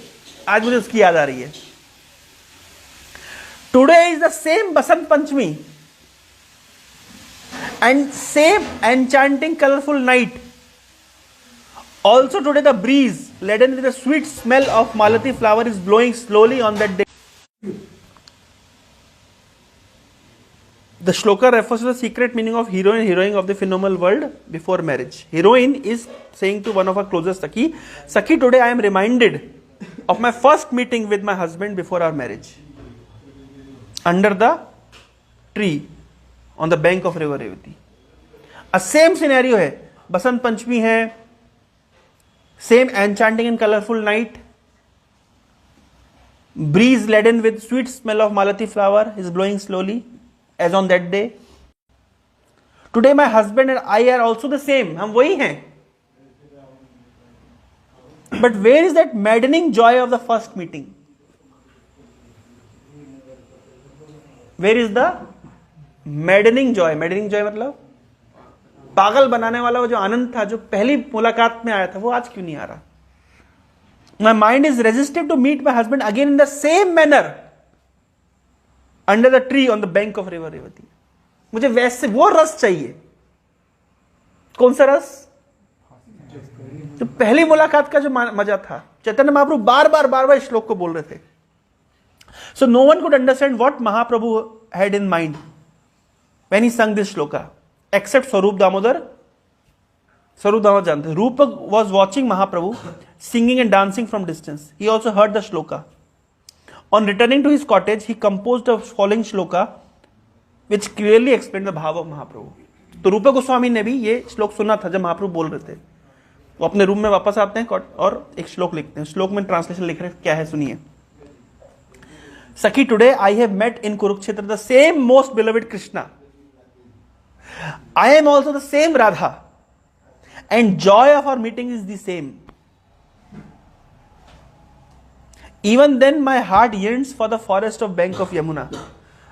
आज मुझे उसकी याद आ रही है। Today is the same Basant Panchami and same enchanting colorful night. Also today the breeze laden with the sweet smell of malati flower is blowing slowly on that day. The shloka refers to the secret meaning of hero and heroine of the phenomenal world before marriage. Heroine is saying to one of her closest Sakhi, Sakhi, today I am reminded of my first meeting with my husband before our marriage. Under the tree on the bank of river Revati. A same scenario है, बसंत पंचमी है, same enchanting and colorful night, breeze laden with sweet smell of malati flower is blowing slowly as on that day. Today my husband and I are also the same, हम वही हैं. But where is that maddening joy of the first meeting? Where is the maddening joy? Maddening joy मतलब पागल बनाने वाला वो जो आनंद था, जो पहली मुलाकात में आया था, वो आज क्यों नहीं आ रहा? My mind is resistive to meet my husband again in the same manner under the tree on the bank of river Revati. मुझे वैसे वो रस चाहिए। कौन सा रस? जो पहली मुलाकात का जो मजा था। चैतन्य महाप्रभु बार बार इस श्लोक को बोल रहे थे। So no one could understand what Mahaprabhu had in mind when he sung this shloka, except Swarup Damodar. Swarup Damodar जानते। Rupak was watching Mahaprabhu singing and dancing from distance. He also heard the shloka. On returning to his cottage, he composed the following shloka, which clearly explained the bhava of Mahaprabhu. तो रूपक गोस्वामी ने भी ये श्लोक सुना था जब महाप्रभु बोल रहे थे। वो अपने रूम में वापस आते हैं और एक श्लोक लिखते हैं। श्लोक में ट्रांसलेशन लिख रहे हैं, क्या है सुनिए। Sakhi, today I have met in Kurukshetra the same most beloved Krishna. I am also the same Radha. And joy of our meeting is the same. Even then my heart yearns for the forest of bank of Yamuna,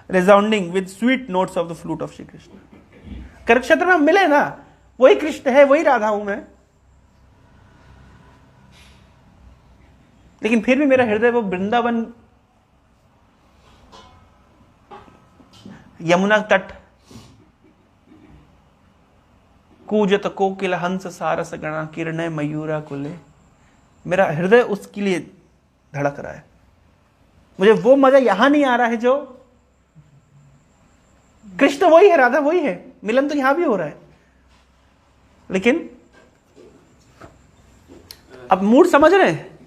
resounding with sweet notes of the flute of Shri Krishna. Kurukshetra में हम मिले ना, वही कृष्ण है, वही राधा हूं मैं, लेकिन फिर भी मेरा हृदय वो वृंदावन, यमुना तट, कूजत कोकिल हंस सारस गणा किरण मयूरा कुले, मेरा हृदय उसके लिए धड़क रहा है. मुझे वो मजा यहां नहीं आ रहा है जो कृष्ण वही है, राधा वही है, मिलन तो यहां भी हो रहा है, लेकिन अब मूड समझ रहे हैं,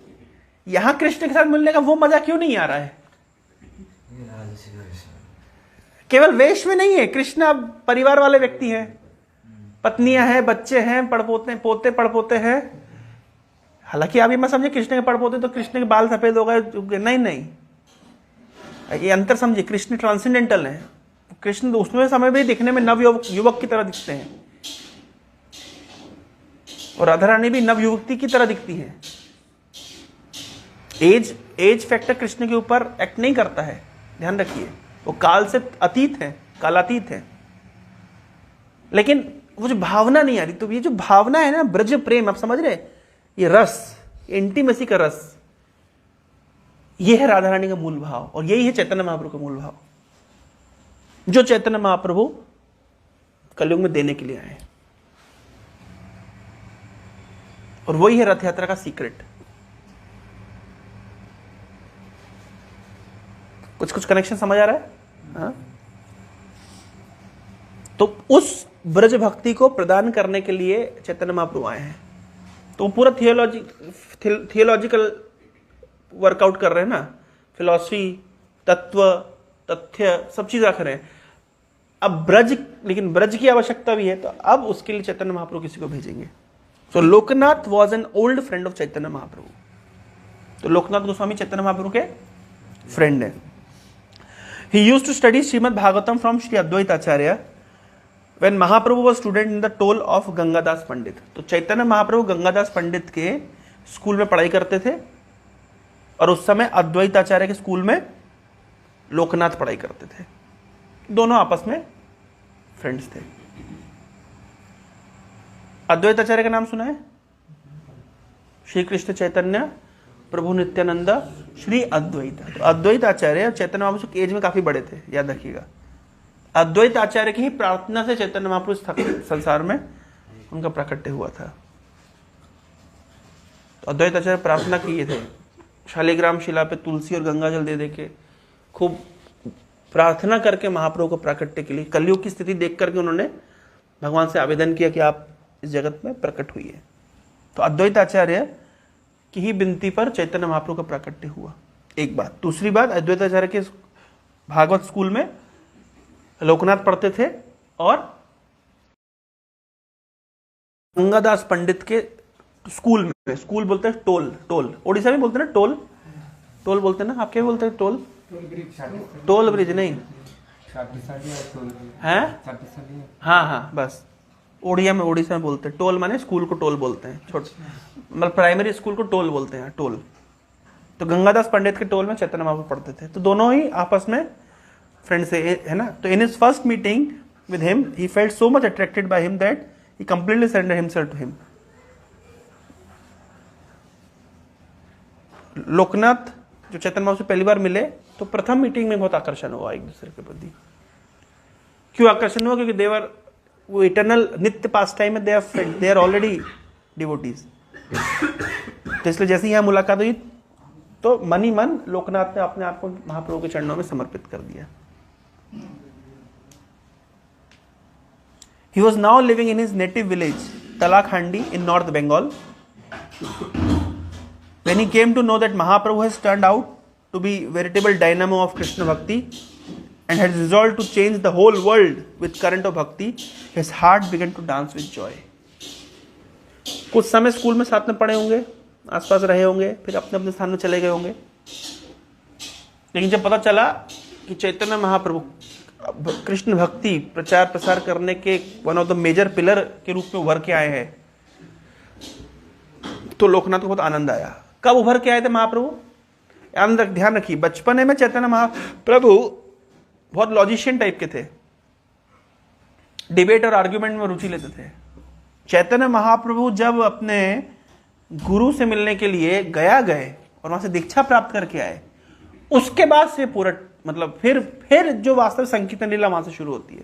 यहां कृष्ण के साथ मिलने का वो मजा क्यों नहीं आ रहा है. केवल वेश में नहीं है, कृष्ण अब परिवार वाले व्यक्ति हैं, पत्नियां हैं, बच्चे हैं, पड़पोते पोते पड़पोते हैं. हालांकि आप ये मत समझे कृष्ण के पड़पोते तो कृष्ण के बाल सफेद हो गए, नहीं नहीं, ये अंतर समझिए. कृष्ण ट्रांसेंडेंटल है, कृष्ण उसमें समय भी दिखने में नव युवक की तरह दिखते हैं, और राधा रानी भी नव युवती की तरह दिखती है. एज फैक्टर कृष्ण के ऊपर एक्ट नहीं करता है, ध्यान रखिए, वो काल से अतीत है, कालातीत है. लेकिन वो जो भावना नहीं आ रही, तो ये जो भावना है ना, ब्रज प्रेम, आप समझ रहे, ये रस, इंटीमेसी का रस, ये है राधा रानी का मूल भाव, और यही है चैतन्य महाप्रभु का मूल भाव, जो चैतन्य महाप्रभु कलयुग में देने के लिए आए. और वही है रथ यात्रा का सीक्रेट. कुछ कनेक्शन समझ आ रहा है? हाँ? तो उस ब्रज भक्ति को प्रदान करने के लिए चैतन्य महाप्रभु आए हैं. तो पूरा थियोलॉजिकल वर्कआउट कर रहे हैं ना, फिलॉसफी, तत्व, तथ्य, सब चीज रख रहे हैं. अब ब्रज, लेकिन ब्रज की आवश्यकता भी है, तो अब उसके लिए चैतन्य महाप्रभु किसी को भेजेंगे. So Lokanath was an old friend of Chaitanya Mahaprabhu. तो लोकनाथ गोस्वामी चैतन्य महाप्रभु के फ्रेंड है. He used to study Srimad Bhagavatam from Shri Advaita Acharya when Mahaprabhu was student in the toll of Gangadas पंडित. तो चैतन्य महाप्रभु गंगादास पंडित के स्कूल में पढ़ाई करते थे, और उस समय अद्वैत आचार्य के स्कूल में लोकनाथ पढ़ाई करते थे. दोनों आपस में फ्रेंड्स थे. अद्वैत आचार्य का नाम सुना है? श्री कृष्ण चैतन्य प्रभु नित्यानंद श्री अद्वैत. तो अद्वैत आचार्य चैतन्य महाप्रभु के एज में काफी बड़े थे, याद रखिएगा. अद्वैत आचार्य की ही प्रार्थना से चैतन्य महाप्रभु संसार में उनका प्राकट्य हुआ था. तो अद्वैत आचार्य प्रार्थना किए थे, शालिग्राम शिला पे तुलसी और गंगा जल दे दे के खूब प्रार्थना करके महाप्रभु को प्राकट्य के लिए, कलयुग की स्थिति देख करके उन्होंने भगवान से आवेदन किया कि आप इस जगत में प्रकट हुई है. तो अद्वैत आचार्य की ही विनती पर चैतन्य महाप्रभु का प्राकट्य हुआ. एक बात. दूसरी बात, अद्वैत आचार्य के भागवत स्कूल में लोकनाथ पढ़ते थे, और गंगादास पंडित के स्कूल में, स्कूल बोलते हैं टोल, ओडिशा में बोलते हैं ना टोल बोलते हैं ना, आप क्या बोलते हैं? टोल ब्रिज नहीं है? हाँ, बस ओडिया में, ओडिशा में बोलते हैं टोल, माने स्कूल को टोल बोलते हैं, मतलब प्राइमरी स्कूल को टोल बोलते हैं, टोल. तो गंगादास पंडित के टोल में चैतन्य महाप्रभु पढ़ते थे. तो दोनों ही आपस में फ्रेंड्स है ना. तो in his first meeting with him he felt so much attracted by him that he completely surrendered himself to him. Loknath जो चैतन्य महाप्रभु से पहली बार मिले, तो प्रथम मीटिंग में बहुत आकर्षण हुआ एक दूसरे के प्रति. क्यों आकर्षण हुआ? क्योंकि देवर वो इटर्नल नित्य पास टाइम में, दे आर ऑलरेडी डिवोटीज. तो इसलिए जैसे ही यहाँ मुलाकात हुई, तो मन ही मन लोकनाथ ने अपने आप को महाप्रभु के चरणों में समर्पित कर दिया. He was now living in his native village, Talakhandi, in North Bengal. When he came to know that Mahaprabhu has turned out to be veritable dynamo of Krishna Bhakti and had resolved to change the whole world with current of Bhakti, his heart began to dance with joy. कुछ समय स्कूल में साथ में पढ़े होंगे, आसपास रहे होंगे, फिर अपने अपने स्थान में चले गए होंगे. लेकिन जब पता चला कि चैतन्य महाप्रभु कृष्ण भक्ति प्रचार प्रसार करने के one of the major pillar के रूप में उभर के आए हैं, तो लोकनाथ को बहुत आनंद आया। कब उभर के आए थे महाप्रभु? आनंद, ध्यान रखिए, बचपन में चैतन्य महाप्रभु बहुत लॉजिशियन टाइप के थे, डिबेट और आर्ग्यूमेंट में रुचि लेते थे। चैतन्य महाप्रभु जब अपने गुरु से मिलने के लिए गए और वहां से दीक्षा प्राप्त करके आए, उसके बाद से पूरा मतलब फिर जो वास्तव संकीर्तन लीला वहां से शुरू होती है।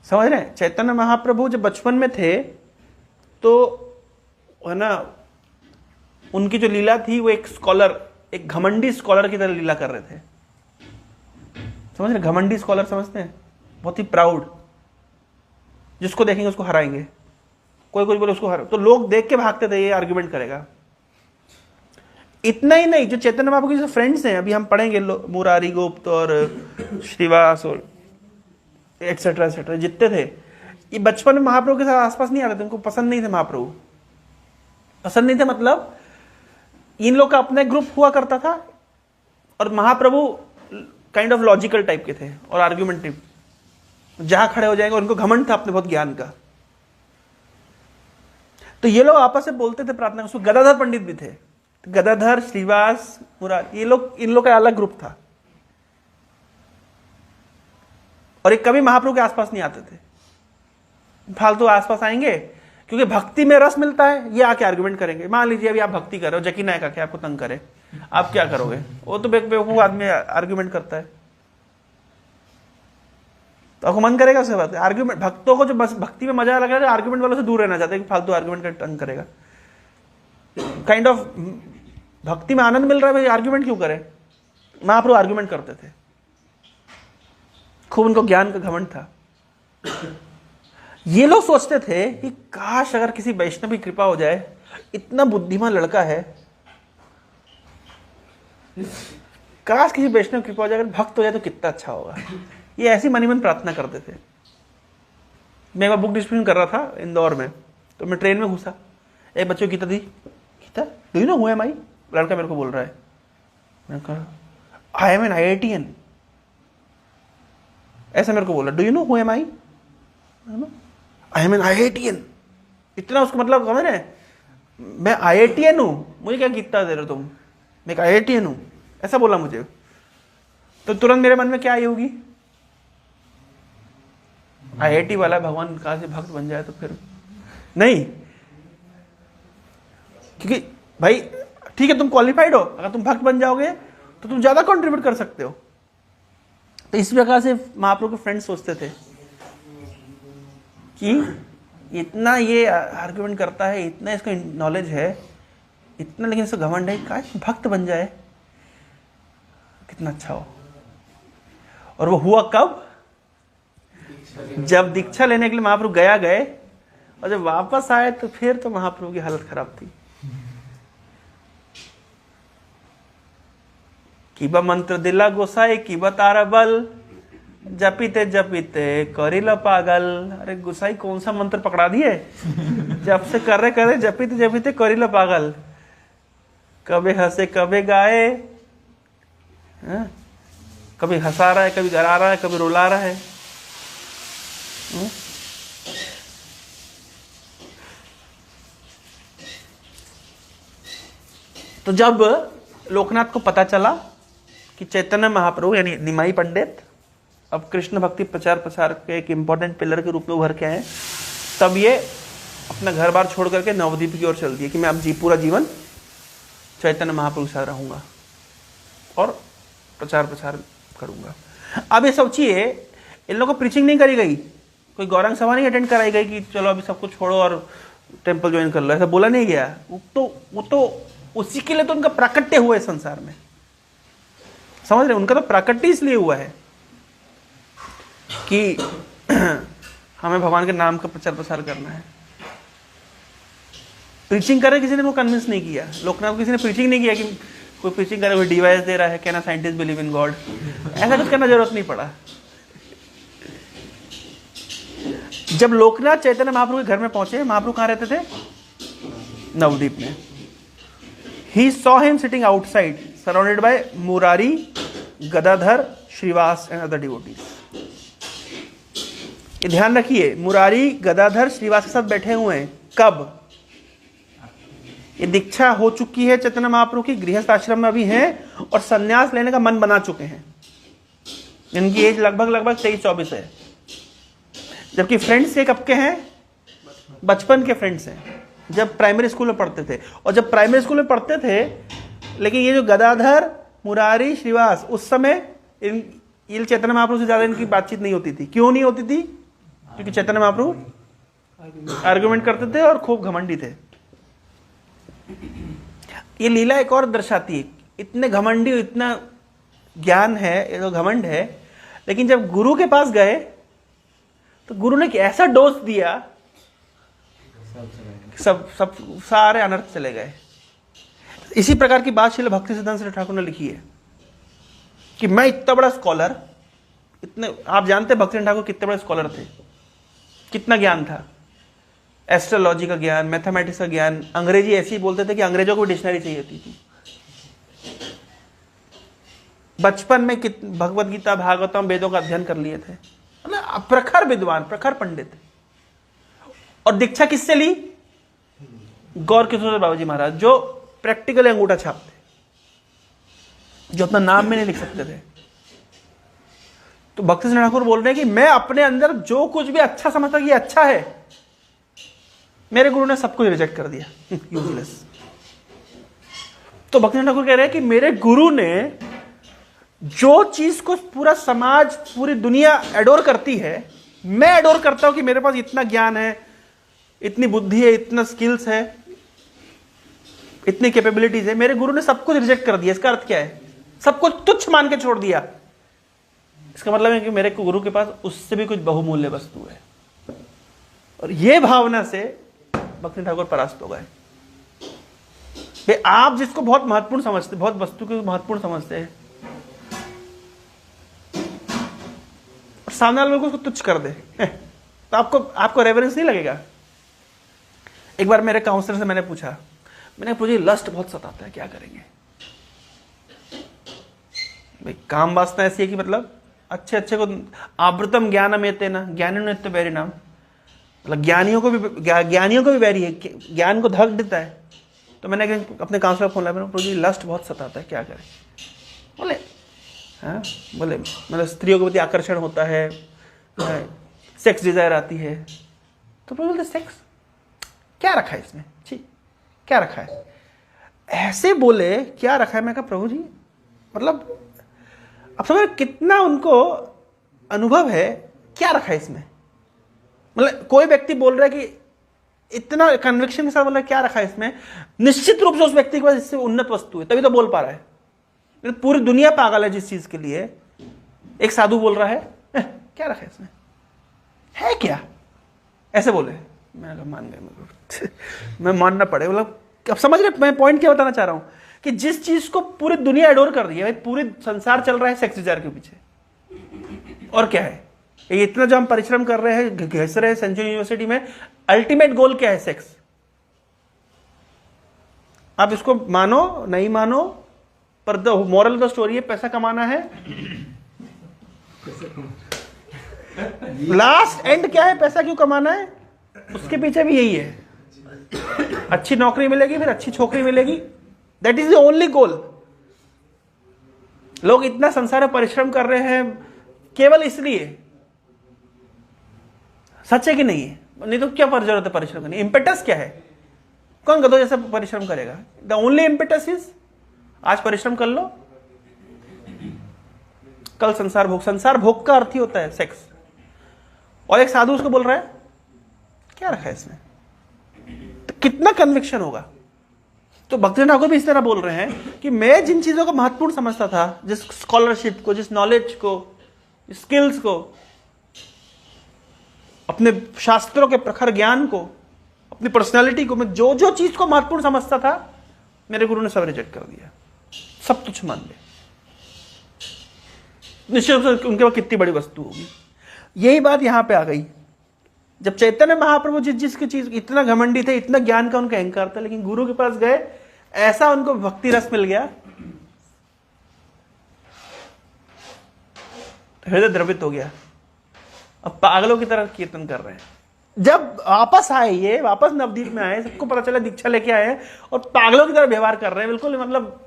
समझ रहे हैं? चैतन्य महाप्रभु जब बचपन में थे तो है ना, उनकी जो लीला थी वो एक स्कॉलर, एक घमंडी स्कॉलर की तरह लीला कर रहे थे। समझ रहे? घमंडी स्कॉलर समझते हैं? बहुत ही प्राउड, जिसको देखेंगे उसको हराएंगे, कोई कुछ बोले उसको हरा, तो लोग देख के भागते थे ये आर्ग्यूमेंट करेगा। इतना ही नहीं, जो चैतन्य महाप्रभु के जो फ्रेंड्स हैं, अभी हम पढ़ेंगे, मुरारी गुप्त और श्रीवास और एटसेट्रा एटसेट्रा जितने थे, ये बचपन में महाप्रभु के साथ आसपास नहीं आते थे, उनको पसंद नहीं थे महाप्रभु। पसंद नहीं थे मतलब इन लोग का अपना ग्रुप हुआ करता था और महाप्रभु काइंड ऑफ लॉजिकल टाइप के थे और आर्ग्यूमेंटिव, जहां खड़े हो जाएंगे। उनको घमंड था अपने बहुत ज्ञान का, तो ये लोग आपस में बोलते थे प्रार्थना। उसमें गदाधर पंडित भी थे, तो गदाधर, श्रीवास, मुरारी, ये लोग, इन लोग का अलग ग्रुप था और ये कभी महाप्रभु के आसपास नहीं आते थे। फालतू आसपास आएंगे क्योंकि भक्ति में रस मिलता है, ये आके आर्गुमेंट करेंगे। मान लीजिए अभी आप भक्ति कर रहे हो, जकी नायक आके आपको तंग करे, आप क्या करोगे? वो तो बेवकूफ आदमी आर्गुमेंट करता है, तो आपको मन करेगा उससे बात। आर्गुमेंट, भक्तों को जो बस भक्ति में मजा लग रहा है, आर्गुमेंट वालों से दूर रहना चाहते हैं कि फालतू आर्गुमेंट कर तंग करेगा। काइंड ऑफ भक्ति में आनंद मिल रहा है भाई, आर्गुमेंट क्यों करे? महाप्रभु आर्गुमेंट करते थे, खूब उनको ज्ञान का घमंड था। ये लोग सोचते थे कि काश अगर किसी वैष्णव की कृपा हो जाए, इतना बुद्धिमान लड़का है, काश किसी वैष्णव की कृपा हो जाए, अगर भक्त हो जाए तो कितना अच्छा होगा। ये ऐसी मनी मन प्रार्थना करते थे। मैं एक बार बुक डिस्ट्रीब्यूशन कर रहा था इंदौर में, तो मैं ट्रेन में घुसा, एक बच्चों की गीता दी, Gita do you know who am I? लड़का मेरे को बोल रहा है, मैंने कहा आई एम एन IITian, ऐसा मेरे को बोला, do you know who am I? I am an IITian। इतना उसको मतलब समझ रहे, मैं IITian हूं, मुझे क्या गीता दे रहे हो तुम, मैं IITian हूं, ऐसा बोला मुझे। तो तुरंत मेरे मन में क्या आई होगी, IIT वाला भगवान कहां से भक्त बन जाए, तो फिर नहीं, क्योंकि भाई ठीक है तुम क्वालिफाइड हो, अगर तुम भक्त बन जाओगे तो तुम ज्यादा कंट्रीब्यूट कर सकते हो। तो इस प्रकार से महाप्रभु के फ्रेंड्स सोचते थे कि इतना ये आर्ग्यूमेंट करता है, इतना इसको नॉलेज है, इतना, लेकिन इसको घमंड है, काश भक्त बन जाए, कितना अच्छा हो। और वो हुआ कब? जब दीक्षा लेने के लिए महाप्रभु गए, और जब वापस आए तो फिर तो महाप्रभु की हालत खराब थी। किबा मंत्र दिला गोसाई, किबा तारा बल, जपीते जपीते करीला पागल। अरे गोसाई कौन सा मंत्र पकड़ा दिए, जब से कर रहे जपीते जपीते करीला पागल, कभी हंसे कभी गाए, कभी हंसा रहा है, कभी डरा रहा है, कभी रुला रहा है। तो जब लोकनाथ को पता चला कि चैतन्य महाप्रभु यानी निमाई पंडित अब कृष्ण भक्ति प्रचार प्रसार के एक इंपॉर्टेंट पिलर के रूप में उभर के आए, तब ये अपना घर बार छोड़ करके नवद्वीप की ओर चल दिए कि मैं अब पूरा जीवन चैतन्य महाप्रभु के साथ रहूंगा और प्रचार प्रसार करूंगा। अब ये सोचिए, इन लोगों को प्रीचिंग नहीं करी गई, कोई गौरांग सभा नहीं अटेंड कराई गई कि चलो अभी सब कुछ छोड़ो और टेम्पल ज्वाइन कर लो, ऐसा बोला नहीं गया। वो तो उसी के लिए तो उनका प्राकट्य हुआ है संसार में, समझ रहे? उनका तो प्राकट्य इसलिए हुआ है कि हमें भगवान के नाम का प्रचार प्रसार करना है। प्रीचिंग करे किसी ने वो कन्विंस नहीं किया, लोकनाथ को किसी ने प्रीचिंग नहीं किया कि कोई प्रीचिंग करे, कोई डिवाइस दे रहा है, कहना साइंटिस्ट बिलीव इन गॉड, ऐसा कुछ करना जरूरत नहीं पड़ा। जब लोकनाथ चैतन्य महाप्रभु के घर में पहुंचे, महाप्रभु कहां रहते थे? नवद्वीप में। He saw him sitting outside, surrounded by Murari, Gadadhar, Shrivas and other devotees. ये ध्यान रखिए, मुरारी गदाधर श्रीवास के साथ बैठे हुए हैं। कब? ये दीक्षा हो चुकी है चैतन्य महाप्रभु की, गृहस्थ आश्रम में अभी हैं और संन्यास लेने का मन बना चुके हैं। इनकी एज लगभग 23-24 है। जबकि फ्रेंड्स ये कब के हैं? बचपन के फ्रेंड्स हैं, जब प्राइमरी स्कूल में पढ़ते थे। और जब प्राइमरी स्कूल में पढ़ते थे, लेकिन ये जो गदाधर, मुरारी, श्रीवास, उस समय ये चैतन्य महाप्रभु से ज्यादा इनकी बातचीत नहीं होती थी। क्यों नहीं होती थी? क्योंकि चैतन्य महाप्रभु आर्गुमेंट करते थे और खूब घमंडी थे। ये लीला एक और दर्शाती है, इतने घमंडी, इतना ज्ञान है, ये तो घमंड है, लेकिन जब गुरु के पास गए तो गुरु ने ऐसा डोज दिया, सब सारे अनर्थ चले गए। इसी प्रकार की बात श्रील भक्ति सिद्धांत श्री ठाकुर ने लिखी है कि मैं इतना बड़ा स्कॉलर, इतने, आप जानते भक्ति ठाकुर कितने बड़े स्कॉलर थे, कितना ज्ञान था, एस्ट्रोलॉजी का ज्ञान, मैथमेटिक्स का ज्ञान, अंग्रेजी ऐसी ही बोलते थे कि अंग्रेजों को डिक्शनरी चाहिए थी। बचपन में भगवत गीता, भागवतम, वेदों का अध्ययन कर लिए थे, मतलब प्रखर विद्वान, प्रखर पंडित। और दीक्षा किससे ली? गौर किशोर बाबू जी महाराज, जो प्रैक्टिकल अंगूठा छाप थे, जो अपना नाम में नहीं लिख सकते थे। तो भक्ति सिंह ठाकुर बोल रहे हैं कि मैं अपने अंदर जो कुछ भी अच्छा समझता कि अच्छा है, मेरे गुरु ने सब कुछ रिजेक्ट कर दिया, यूजलेस। तो भक्ति सिंह ठाकुर कह रहे हैं कि मेरे गुरु ने जो चीज को पूरा समाज, पूरी दुनिया एडोर करती है, मैं एडोर करता हूं कि मेरे पास इतना ज्ञान है, इतनी बुद्धि है, इतना स्किल्स है, इतनी कैपेबिलिटीज है। मेरे गुरु ने सब कुछ रिजेक्ट कर दिया। इसका अर्थ क्या है? सब कुछ तुच्छ मान के छोड़ दिया। इसका मतलब है कि मेरे गुरु के पास उससे भी कुछ बहुमूल्य वस्तु है। और यह भावना से भक्ति ठाकुर परास्त हो गए। आप जिसको बहुत महत्वपूर्ण समझते, बहुत वस्तु को महत्वपूर्ण समझते हैं, और सामने वाले को उसको तुच्छ कर दे, तो आपको रेवरेंस नहीं लगेगा। एक बार मेरे काउंसलर से मैंने पूछा, मुझे लस्ट बहुत सताता है, क्या करेंगे? भाई काम वासना ऐसी है कि मतलब अच्छे को आवृतम ज्ञानम एतेन ज्ञानिनो नित्य वैरी नाम, मतलब ज्ञानियों को भी वैरी है, ज्ञान को धक देता है। तो मैंने अपने काउंसलर को फोन लगाया, प्रभु जी लस्ट बहुत सताता है, क्या करें? बोले हाँ, बोले मतलब स्त्रियों के प्रति आकर्षण होता है, सेक्स डिजायर आती है। तो प्रभु बोलते सेक्स क्या रखा है इसमें? ठीक, क्या रखा है? ऐसे बोले क्या रखा है? मैं कहा प्रभु जी मतलब अब समझ कितना उनको अनुभव है, क्या रखा है इसमें? मतलब कोई व्यक्ति बोल रहा है कि इतना कन्विक्शन के साथ बोल रहा है क्या रखा है इसमें, निश्चित रूप से उस व्यक्ति के पास इससे उन्नत वस्तु है, तभी तो बोल पा रहा है। पूरी दुनिया पागल है जिस चीज के लिए। एक साधु बोल रहा है क्या रखा है इसमें, है क्या? ऐसे बोले, मैं मान गए, मैं मानना पड़े। मतलब अब समझ रहे मैं पॉइंट क्या बताना चाह रहा हूं कि जिस चीज को पूरी दुनिया एडोर कर रही है, पूरी संसार चल रहा है सेक्स डिजायर के पीछे, और क्या है ये इतना जो हम परिश्रम कर रहे हैं, घिस रहे हैं सेंचुरी यूनिवर्सिटी में, अल्टीमेट गोल क्या है? सेक्स। आप इसको मानो नहीं मानो, पर द मॉरल द स्टोरी है पैसा कमाना है। लास्ट एंड क्या है? पैसा क्यों कमाना है? उसके पीछे भी यही है, अच्छी नौकरी मिलेगी, फिर अच्छी छोकरी मिलेगी, that is the only goal. लोग इतना संसार में परिश्रम कर रहे हैं केवल इसलिए, सच है कि नहीं है? नहीं तो क्या जरूरत है परिश्रम करने? इंपेटस क्या है? कौन गधों जैसा परिश्रम करेगा? द ओनली इंपेटस इज आज परिश्रम कर लो, कल संसार भोग। संसार भोग का अर्थ ही होता है सेक्स। और एक साधु उसको बोल रहा है क्या रखा है इसमें, तो कितना कन्विक्शन होगा? तो भक्ति ठाकुर भी इस तरह बोल रहे हैं कि मैं जिन चीजों को महत्वपूर्ण समझता था, जिस स्कॉलरशिप को, जिस नॉलेज को, स्किल्स को, अपने शास्त्रों के प्रखर ज्ञान को, अपनी पर्सनालिटी को, मैं जो जो चीज को महत्वपूर्ण समझता था, मेरे गुरु ने सब रिजेक्ट कर दिया, सब तुच्छ मान लिया। निश्चित रूप से उनके पास कितनी बड़ी वस्तु होगी। यही बात यहां पे आ गई। जब चैतन्य महाप्रभु जिसकी चीज इतना घमंडी थे, इतना ज्ञान का उनका अहंकार था, लेकिन गुरु के पास गए, ऐसा उनको भक्ति रस मिल गया, हृदय द्रवित हो गया। अब पागलों की तरह कीर्तन कर रहे हैं। जब वापस आए, ये वापस नवदीप में आए, सबको पता चला दीक्षा लेके आए हैं और पागलों की तरह व्यवहार कर रहे हैं बिल्कुल, मतलब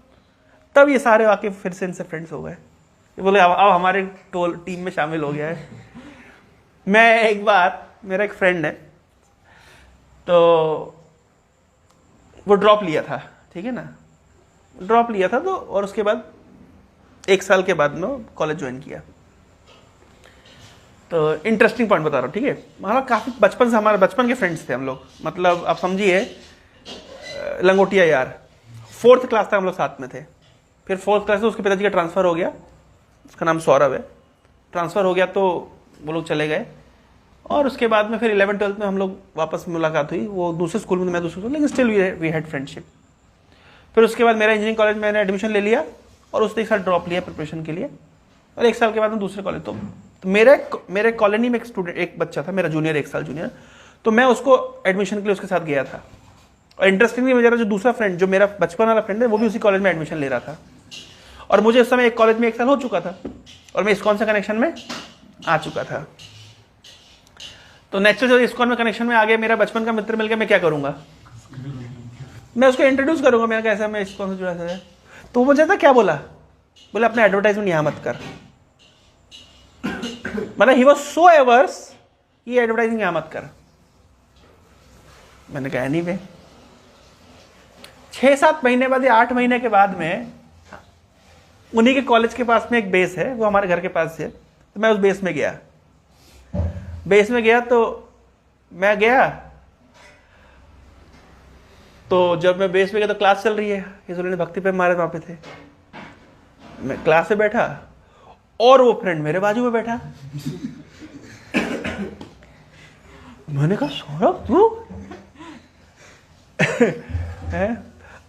तब ये सारे वाकई फिर से इनसे फ्रेंड्स हो गए। ये बोले अब हमारे टीम में शामिल हो गया है। मैं एक बार, मेरा एक फ्रेंड है, तो वो ड्रॉप लिया था, ठीक है ना, ड्रॉप लिया था तो, और उसके बाद 1 साल के बाद में कॉलेज ज्वाइन किया। तो इंटरेस्टिंग पॉइंट बता रहा हूँ, ठीक है। हमारा काफ़ी बचपन से, हमारे बचपन के फ्रेंड्स थे हम लोग, मतलब आप समझिए लंगोटिया यार। 4th क्लास तक हम लोग साथ में थे। फिर 4th क्लास से उसके पिताजी का ट्रांसफ़र हो गया, उसका नाम सौरभ है। ट्रांसफ़र हो गया तो वो लोग चले गए, और उसके बाद में फिर 11th-12th में हम लोग वापस मुलाकात हुई। वो दूसरे स्कूल में, मैं दूसरे स्कूल, लेकिन स्टिल वी हैड फ्रेंडशिप। फिर उसके बाद मेरा इंजीनियरिंग कॉलेज में मैंने एडमिशन ले लिया, और उसने एक साल ड्रॉप लिया प्रिपरेशन के लिए, और 1 साल के बाद में दूसरे कॉलेज। तो मेरे कॉलोनी में एक स्टूडेंट, एक बच्चा था मेरा जूनियर, 1 साल जूनियर, तो मैं उसको एडमिशन के लिए उसके साथ गया था। और इंटरेस्टिंगली मेरा जो दूसरा फ्रेंड, जो मेरा बचपन वाला फ्रेंड है, वो भी उसी कॉलेज में एडमिशन ले रहा था। और मुझे उस समय एक कॉलेज में 1 साल हो चुका था, और मैं इस्कॉन से कनेक्शन में आ चुका था। तो नेचुरल जब इस्कॉन में कनेक्शन में आ गया, मेरा बचपन का मित्र मिल गया, मैं क्या करूंगा, मैं उसको इंट्रोड्यूस करूंगा, मैं कैसा, मैं इस्कॉन से जुड़ा था। तो वो मुझे था क्या बोला, बोले अपना एडवर्टाइजमेंट यहाँ मत कर। मतलब ही वॉज सो एवर्स, ये एडवर्टाइजिंग यहाँ मत कर। मैंने कहा नहीं वे। 6-7 महीने बाद या 8 महीने के बाद में, उन्हीं के कॉलेज के पास में एक बेस है, वो हमारे घर के पास है, तो मैं उस बेस में गया। तो मैं गया, तो जब मैं बेस में गया तो क्लास चल रही है, ये भक्ति पे मारे वहां पे थे। मैं क्लास में बैठा, और वो फ्रेंड मेरे बाजू में बैठा। मैंने कहा सौरभ तू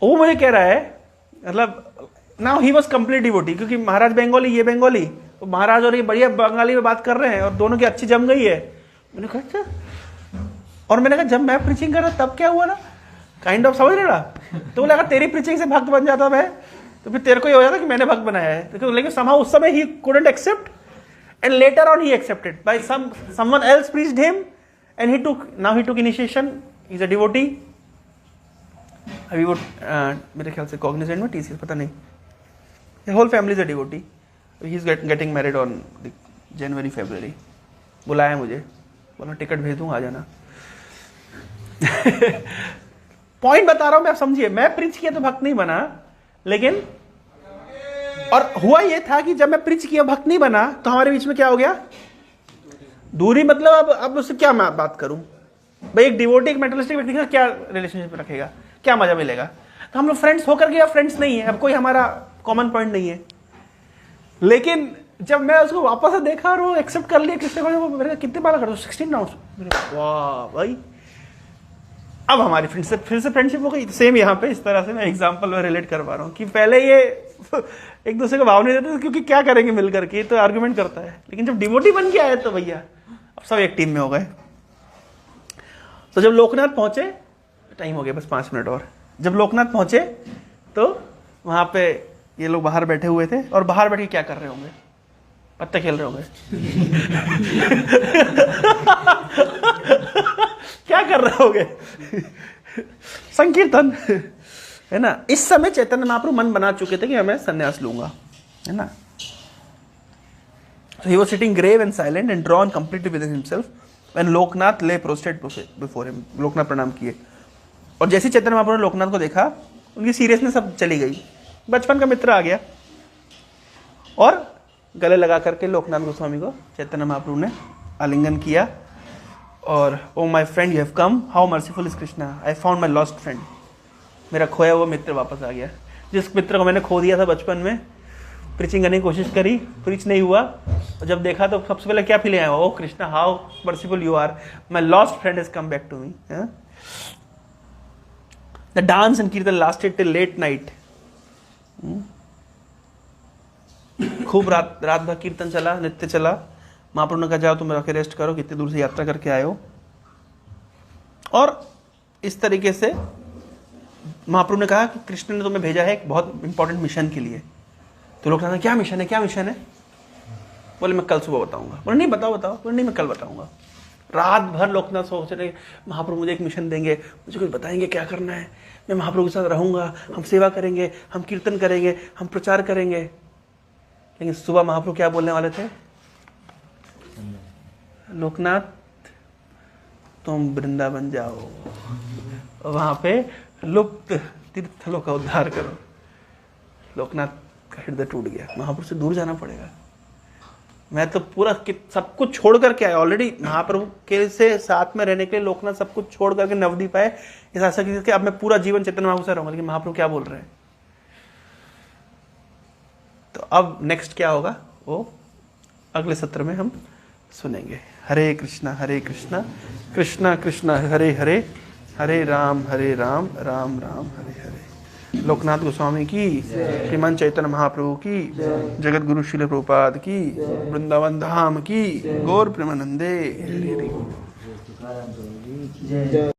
वो मुझे कह रहा है, मतलब now he was complete devotee, क्योंकि महाराज बंगाली, ये बंगाली, तो महाराज और ये बढ़िया बंगाली में बात कर रहे हैं, और दोनों की अच्छी जम गई है। मैंने कहा अच्छा, और मैंने कहा जब मैं प्रीचिंग कर रहा तब क्या हुआ ना, काइंड ऑफ समझ रहा। तो लगा तेरी प्रीचिंग से भक्त बन जाता मैं, तो फिर तेरे को ये हो जाता कि मैंने भक्त बनाया है। लेकिन somehow उस समय he couldn't accept, and later on he accepted by someone else preached him, and he took initiation. He's a devotee. अभी वो मेरे ख्याल से कॉग्निजेंट में TCS, पता नहीं, his whole family is a devotee. He's getting married on January, February. बुलाया मुझे, बोला टिकट भेज दूंगा, आ जाना। पॉइंट बता रहा हूं मैं, आप समझिए। मैं प्रीच किया तो भक्त नहीं बना, लेकिन और हुआ ये था कि जब मैं प्रीच किया भक्त नहीं बना, तो हमारे बीच में क्या हो गया, दूरी। मतलब अब उससे क्या मैं बात करूं भाई, एक डिवोटी, एक मेटलिस्टिक व्यक्ति का क्या रिलेशनशिप रखेगा, क्या मजा मिलेगा। तो हम लोग फ्रेंड्स होकर के फ्रेंड्स नहीं है, अब कोई हमारा कॉमन पॉइंट नहीं है। लेकिन जब मैं उसको वापस से देखा और वो एक्सेप्ट कर लिया कृष्ण को, मेरे कितने बार कर दो, 16 राउंड, वाह भाई। अब हमारी फिर से फ्रेंडशिप हो गई। सेम यहाँ पे इस तरह से मैं एग्जांपल में रिलेट कर पा रहा हूँ कि पहले ये एक दूसरे को भाव नहीं देते, क्योंकि क्या करेंगे मिल करके, तो आर्गुमेंट करता है। लेकिन जब डिवोटी बन के आए तो भैया अब सब एक टीम में हो गए। तो जब लोकनाथ पहुंचे, टाइम हो गया बस 5 मिनट और। जब लोकनाथ पहुंचे तो वहां पे ये लोग बाहर बैठे हुए थे, और बाहर बैठ के क्या कर रहे होंगे, पत्ते खेल रहे होंगे। क्या कर रहे होंगे, संकीर्तन, है ना। इस समय चैतन्य महाप्रभु मन बना चुके थे कि मैं संन्यास लूंगा, है ना। So he was sitting grave and silent and drawn completely within himself when Loknath lay prostrate before him. Loknath प्रणाम किए, और जैसे चैतन्य महाप्रभु ने लोकनाथ को देखा, उनकी सीरियसनेस सब चली गई। बचपन का मित्र आ गया, और गले लगा करके लोकनाथ गोस्वामी को चैतन्य महाप्रभु ने आलिंगन किया, और oh my friend you have come, how merciful is Krishna, I found my lost friend. मेरा खोया हुआ मित्र वापस आ गया। जिस मित्र को मैंने खो दिया था बचपन में, प्रीचिंग करने की कोशिश करी, प्रीच नहीं हुआ, और जब देखा तो सबसे पहले क्या फीलिंग आया, oh Krishna how merciful you are, my lost friend has come back to me. The dance and kirtan lasted till late night. खूब रात भर कीर्तन चला, नृत्य चला। महाप्रभु ने कहा जाओ तुम रखे रेस्ट करो, कितनी दूर से यात्रा करके आए हो। और इस तरीके से महाप्रभु ने कहा कि कृष्ण ने तुम्हें भेजा है एक बहुत इंपॉर्टेंट मिशन के लिए। तो लोग कहते हैं क्या मिशन है, क्या मिशन है? बोले मैं कल सुबह बताऊंगा। बोले नहीं बताओ बताओ। बोले नहीं मैं कल बताऊंगा। रात भर लोकनाथ सोच रहे महाप्रभु मुझे एक मिशन देंगे, मुझे कुछ बताएंगे क्या करना है, मैं महाप्रभु के साथ रहूंगा, हम सेवा करेंगे, हम कीर्तन करेंगे, हम प्रचार करेंगे। लेकिन सुबह महाप्रभु क्या बोलने वाले थे? लोकनाथ तुम वृंदावन जाओ, वहां पे लुप्त तीर्थलों का उद्धार करो। लोकनाथ का हृदय टूट गया, महाप्रभु से दूर जाना पड़ेगा। मैं तो पूरा सब कुछ छोड़ करके आया ऑलरेडी। महाप्रभु के से साथ में रहने के लिए लोकनाथ सब कुछ छोड़ करके नवद्वीप आए इस आशा की कि अब मैं पूरा जीवन चैतन्य महाप्रभु से रहूंगा। लेकिन महाप्रभु क्या बोल रहे हैं? तो अब नेक्स्ट क्या होगा वो अगले सत्र में हम सुनेंगे। हरे कृष्णा कृष्णा कृष्णा हरे हरे, हरे राम राम राम हरे हरे। लोकनाथ गोस्वामी की, श्रीमान चैतन्य महाप्रभु की, जगत गुरु श्रील प्रभुपाद की, वृंदावन धाम की, गौर प्रेमानंदे।